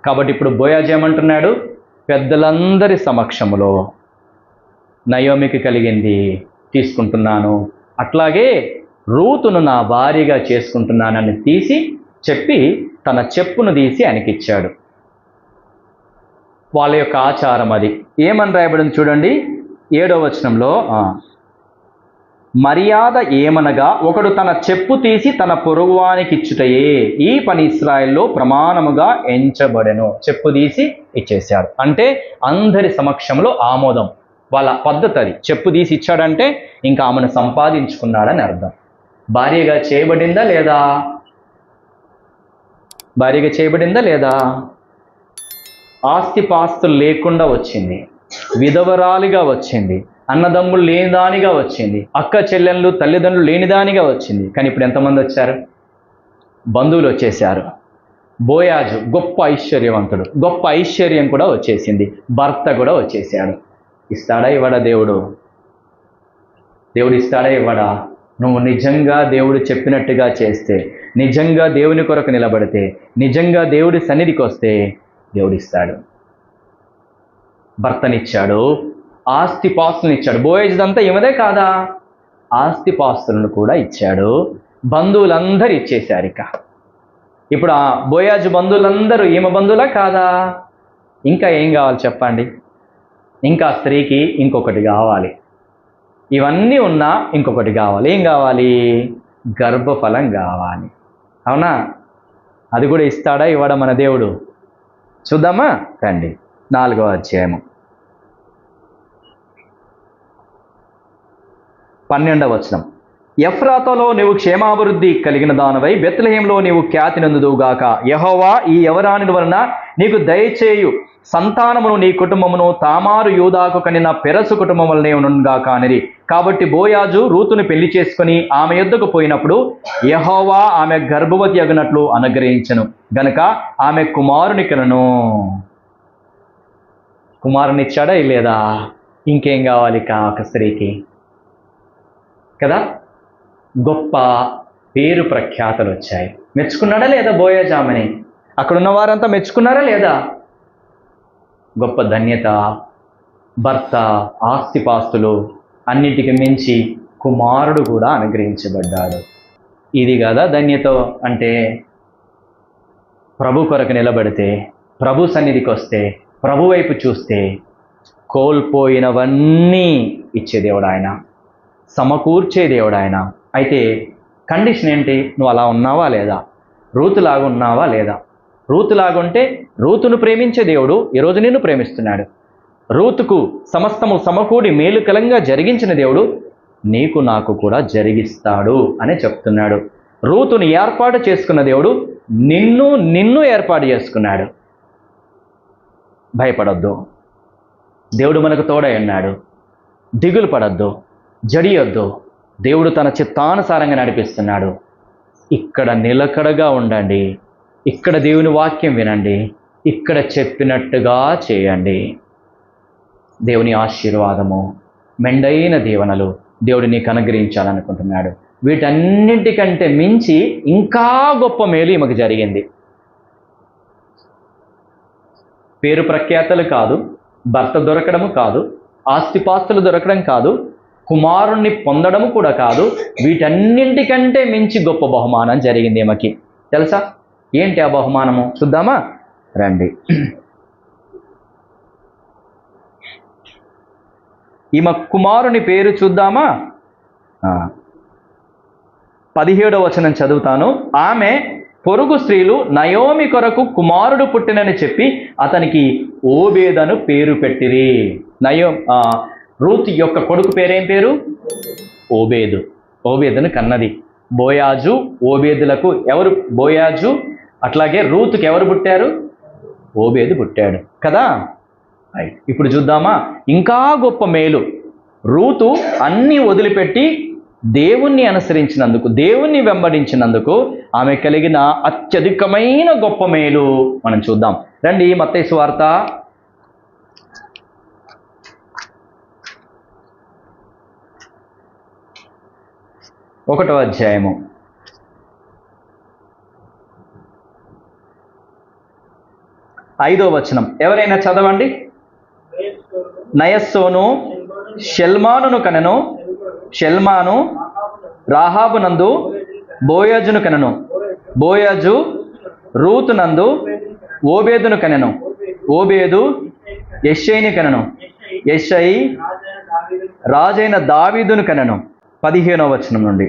A: కాబట్టి ఇప్పుడు బోయాజు ఏమంటున్నాడు, పెద్దలందరి సమక్షములో నయోమికి కలిగింది తీసుకుంటున్నాను, అట్లాగే రూతును నా భార్యగా చేసుకుంటున్నానని చెప్పి తన చెప్పును తీసి ఆయనకిచ్చాడు. వాళ్ళ యొక్క ఆచారం అది. ఏమని రాయబడింది చూడండి, 7వ వచనంలో మర్యాద ఏమనగా ఒకడు తన చెప్పు తీసి తన పొరుగువానికి ఇచ్చుటయే. ఈ పని ఇశ్రాయేలులో ప్రమాణముగా ఎంచబడెను. చెప్పు తీసి ఇచ్చేశాడు అంటే అందరి సమక్షంలో ఆమోదం. వాళ్ళ పద్ధతి అది. చెప్పు తీసి ఇచ్చాడంటే ఇంకా ఆమెను సంపాదించుకున్నాడని అర్థం. భార్యగా చేయబడిందా లేదా? భార్యగా చేయబడిందా లేదా? ఆస్తిపాస్తులు లేకుండా వచ్చింది, విధవరాలిగా వచ్చింది, అన్నదమ్ములు లేనిదానిగా వచ్చింది, అక్క చెల్లెళ్ళు తల్లిదండ్రులు లేనిదానిగా వచ్చింది. కానీ ఇప్పుడు ఎంతమంది వచ్చారు? బంధువులు వచ్చేశారు. బోయాజు గొప్ప ఐశ్వర్యవంతుడు, గొప్ప ఐశ్వర్యం కూడా వచ్చేసింది, భర్త కూడా వచ్చేసాడు. ఇస్తాడా ఇవ్వడా దేవుడు? దేవుడు ఇస్తాడా ఇవ్వడా? నువ్వు నిజంగా దేవుడు చెప్పినట్టుగా చేస్తే, నిజంగా దేవుని కొరకు నిలబడితే, నిజంగా దేవుడి సన్నిధికి వస్తే దేవుడు ఇస్తాడు. భర్తనిచ్చాడు, ఆస్తిపాస్తులను ఇచ్చాడు. బోయాజుదంతా ఈమెదే కాదా? ఆస్తిపాస్తులను కూడా ఇచ్చాడు. బంధువులందరూ ఇచ్చేశారు. ఇప్పుడు ఆ బోయాజు బంధువులందరూ ఈమె బంధువులా కాదా? ఇంకా ఏం కావాలి చెప్పండి? ఇంకా స్త్రీకి ఇంకొకటి కావాలి. ఇవన్నీ ఉన్నా ఇంకొకటి కావాలి. ఏం కావాలి? గర్భఫలం కావాలి. అవునా? అది కూడా ఇస్తాడా ఇవ్వడా మన దేవుడు? చూద్దామా రండి. 4వ అధ్యాయము 12వ వచనం. ఎఫ్రాతాలో నీవు క్షేమాభివృద్ధి కలిగిన దానవై బెత్లెహేంలో నీవు ఖ్యాతి నందుదువుగాక. యెహోవా ఈ యవరాని వలన నీకు దయచేయు సంతానమును నీ కుటుంబమును తామారు యూదాకు కనిన పెరసు కుటుంబం వలనే ఉండుగాక అనిరి. కాబట్టి బోయాజు రూతును పెళ్లి చేసుకుని ఆమె యొద్దకు పోయినప్పుడు యెహోవా ఆమె గర్భవతి అగునట్లు అనుగ్రహించెను గనుక ఆమె కుమారుని కనెను. కుమారుని ఇచ్చాడా లేదా? ఇంకేం కావాలి ఒక స్త్రీకి కదా? గొప్ప పేరు ప్రఖ్యాతలు వచ్చాయి. మెచ్చుకున్నాడా లేదా బోయాజు ఆమెని? అక్కడున్న వారంతా మెచ్చుకున్నారా లేదా? గొప్ప ధన్యత, భర్త, ఆస్తిపాస్తులు అన్నిటికి మించి కుమారుడు కూడా అనుగ్రహించబడ్డాడు. ఇది కదా ధన్యత అంటే. ప్రభు కొరకు నిలబడితే, ప్రభు సన్నిధికి వస్తే, ప్రభు వైపు చూస్తే కోల్పోయినవన్నీ ఇచ్చే దేవుడు ఆయన, సమకూర్చే దేవుడు ఆయన. అయితే కండిషన్ ఏంటి? నువ్వు అలా ఉన్నావా లేదా? రూతులాగా ఉన్నావా లేదా? రూతులాగుంటే రూతును ప్రేమించే దేవుడు ఈరోజు నిన్ను ప్రేమిస్తున్నాడు. రూతుకు సమస్తము సమకూడి మేలుకలంగా జరిగించిన దేవుడు నీకు నాకు కూడా జరిగిస్తాడు అని చెప్తున్నాడు. రూతుని ఏర్పాటు చేసుకున్న దేవుడు నిన్ను ఏర్పాటు చేసుకున్నాడు. భయపడొద్దు, దేవుడు మనకు తోడై ఉన్నాడు. దిగులు పడొద్దు, జడియొద్దు. దేవుడు తన చిత్తానుసారంగా నడిపిస్తున్నాడు. ఇక్కడ నిలకడగా ఉండండి, ఇక్కడ దేవుని వాక్యం వినండి, ఇక్కడ చెప్పినట్టుగా చేయండి. దేవుని ఆశీర్వాదము, మెండైన దీవెనలు దేవుడు నీకు అనుగ్రహించాలనుకుంటున్నాడు. వీటన్నింటికంటే మించి ఇంకా గొప్ప మేలు ఈమెకు జరిగింది. పేరు ప్రఖ్యాతలు కాదు, భర్త దొరకడము కాదు, ఆస్తిపాస్తులు దొరకడం కాదు, కుమారుణ్ణి పొందడము కూడా కాదు. వీటన్నింటికంటే మించి గొప్ప బహుమానం జరిగింది ఈమెకి. తెలుసా ఏంటి ఆ బహుమానము? చూద్దామా రండి. ఈమె కుమారుని పేరు చూద్దామా? 17వ వచనం చదువుతాను. ఆమె పొరుగు స్త్రీలు నయోమి కొరకు కుమారుడు పుట్టినని చెప్పి అతనికి ఓబేదను పేరు పెట్టిరి. రూత్ యొక్క కొడుకు పేరేం పేరు? ఓబేదు. ఓబేదును కన్నది. బోయాజు ఓబేదులకు ఎవరు? బోయాజు. అట్లాగే రూతుకి ఎవరు పుట్టారు? ఓబేదు పుట్టాడు కదా. ఇప్పుడు చూద్దామా ఇంకా గొప్ప మేలు. రూతు అన్నీ వదిలిపెట్టి దేవుణ్ణి అనుసరించినందుకు, దేవుణ్ణి వెంబడించినందుకు ఆమె కలిగిన అత్యధికమైన గొప్ప మేలు మనం చూద్దాం రండి. మత్తయి సువార్త 1వ అధ్యాయము 5వ వచనం ఎవరైనా చదవండి. నయస్సోను షెల్మానును కనెను, షెల్మాను రాహాబు నందు బోయాజును కనెను, బోయాజు రూతు నందు ఓబేదును కనెను, ఓబేదు యెషయిని కనెను, యెషయి రాజైన దావీదును కనెను. 15వ వచనం నుండి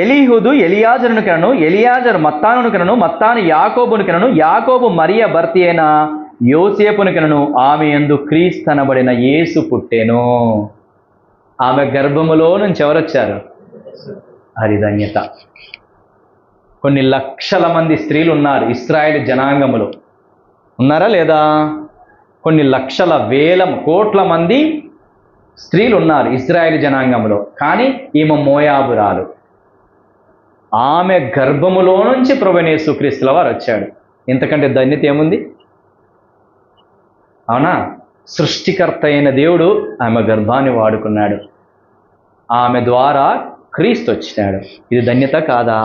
A: ఎలీహుదు ఎలియాజరును కనెను, ఎలియాజరు మత్తానును కనెను, మత్తాను యాకోబును కనెను, యాకోబు మరియ భర్త అయిన యోసేపును కనెను. ఆమె యందు క్రీస్తు అనబడిన యేసు పుట్టెను. ఆమె గర్భములో నుంచి ఎవరొచ్చారు? అది ధన్యత. కొన్ని లక్షల మంది స్త్రీలు ఉన్నారు ఇశ్రాయేలు జనాంగములో. ఉన్నారా లేదా? కొన్ని లక్షల వేల కోట్ల మంది స్త్రీలు ఉన్నారు ఇశ్రాయేలు జనాంగంలో. కానీ ఈమె మోయాబురాలు. ఆమె గర్భములో నుంచి ప్రభువైన యేసుక్రీస్తుల వారు వచ్చాడు. ఇంతకంటే ధన్యత ఏముంది? అవునా? సృష్టికర్త అయిన దేవుడు ఆమె గర్భాన్ని వాడుకున్నాడు. ఆమె ద్వారా క్రీస్తు వచ్చినాడు. ఇది ధన్యత కాదా?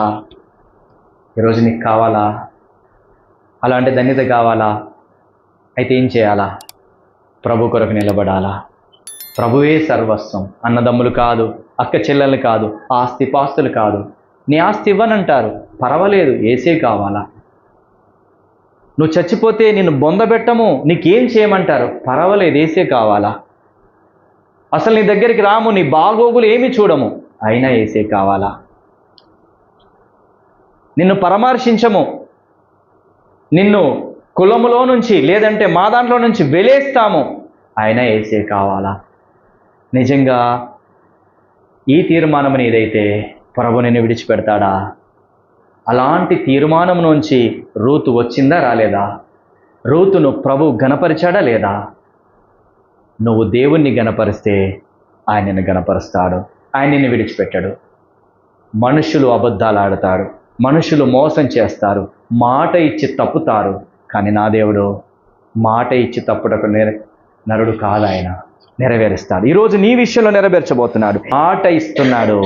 A: ఈరోజు నీకు కావాలా? అలాంటి ధన్యత కావాలా? అయితే ఏం చేయాలా? ప్రభు కొరకు నిలబడాలా? ప్రభువే సర్వస్వం. అన్నదమ్ములు కాదు, అక్క చెల్లెలు కాదు, ఆస్తిపాస్తులు కాదు. నీ ఆస్తి ఇవ్వనంటారు, పర్వాలేదు, ఏసే కావాలా? నువ్వు చచ్చిపోతే నిన్ను బొందబెట్టము, నీకేం చేయమంటారు, పర్వాలేదు, ఏసే కావాలా? అసలు నీ దగ్గరికి రాము, నీ బాగోగులు ఏమి చూడము, అయినా ఏసే కావాలా? నిన్ను పరామర్శించము, నిన్ను కులములో నుంచి లేదంటే మా దాంట్లో నుంచి వెలేస్తాము, అయినా ఏసే కావాలా? నిజంగా ఈ తీర్మానం నీదైతే ప్రభు నిన్ను విడిచిపెడతాడా? అలాంటి తీర్మానం నుంచి రూతు వచ్చిందా రాలేదా? రూతును ప్రభు గణపరిచాడా లేదా? నువ్వు దేవుణ్ణి గణపరిస్తే ఆయన నిన్ను గణపరుస్తాడు, ఆయన నిన్ను విడిచిపెట్టాడు. మనుషులు అబద్ధాలు ఆడతారు, మనుషులు మోసం చేస్తారు, మాట ఇచ్చి తప్పుతారు. కానీ నా దేవుడు మాట ఇచ్చి తప్పుటకు నరుడు కాదు, ఆయన నెరవేరుస్తాడు. ఈరోజు నీ విషయంలో నెరవేర్చబోతున్నాడు. మాట ఇస్తున్నాడు,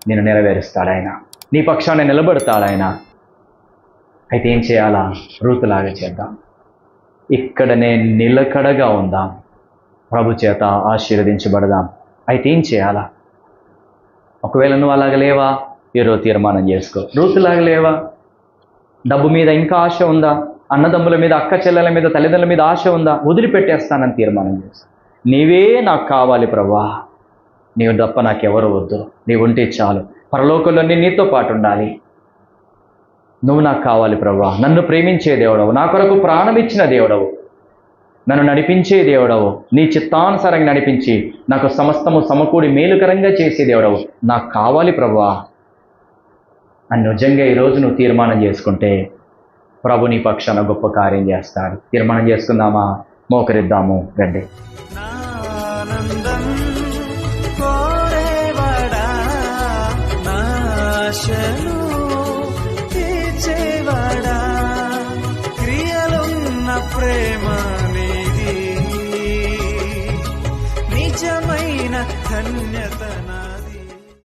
A: నేను నెరవేరుస్తాడు ఆయన, నీ పక్షాన నిలబడతాడు ఆయన. అయితే ఏం చేయాలా? రూతులాగా చేద్దాం. ఇక్కడనే నిలకడగా ఉందాం, ప్రభు చేత ఆశీర్వదించబడదాం. అయితే ఏం చేయాలా? ఒకవేళ నువ్వు అలాగ లేవా, ఈరోజు తీర్మానం చేసుకో. రూతులాగా లేవా? డబ్బు మీద ఇంకా ఆశ ఉందా? అన్నదమ్ముల మీద, అక్క చెల్లెల మీద, తల్లిదండ్రుల మీద ఆశ ఉందా? వదిలిపెట్టేస్తానని తీర్మానం చేసుకో. నీవే నాకు కావాలి ప్రభువా, నీవు తప్ప నాకెవరు వద్దు, నీవు ఉంటే చాలు, పరలోకంలో నీతో పాటు ఉండాలి, నువ్వు నాకు కావాలి ప్రభువా, నన్ను ప్రేమించే దేవుడవు, నా కొరకు ప్రాణం ఇచ్చిన దేవుడవు, నన్ను నడిపించే దేవుడవు, నీ చిత్తానుసారంగా నడిపించి నాకు సమస్తము సమకూడి మేలుకరంగా చేసే దేవుడవు, నాకు కావాలి ప్రభువా అని నిజంగా ఈరోజు నువ్వు తీర్మానం చేసుకుంటే ప్రభు నీ పక్షాన గొప్ప కార్యం చేస్తాడు. తీర్మానం చేసుకుందామా? మోకరిద్దాము, రండి.
B: ప్రేమ నీది నిజమైన ధన్యత.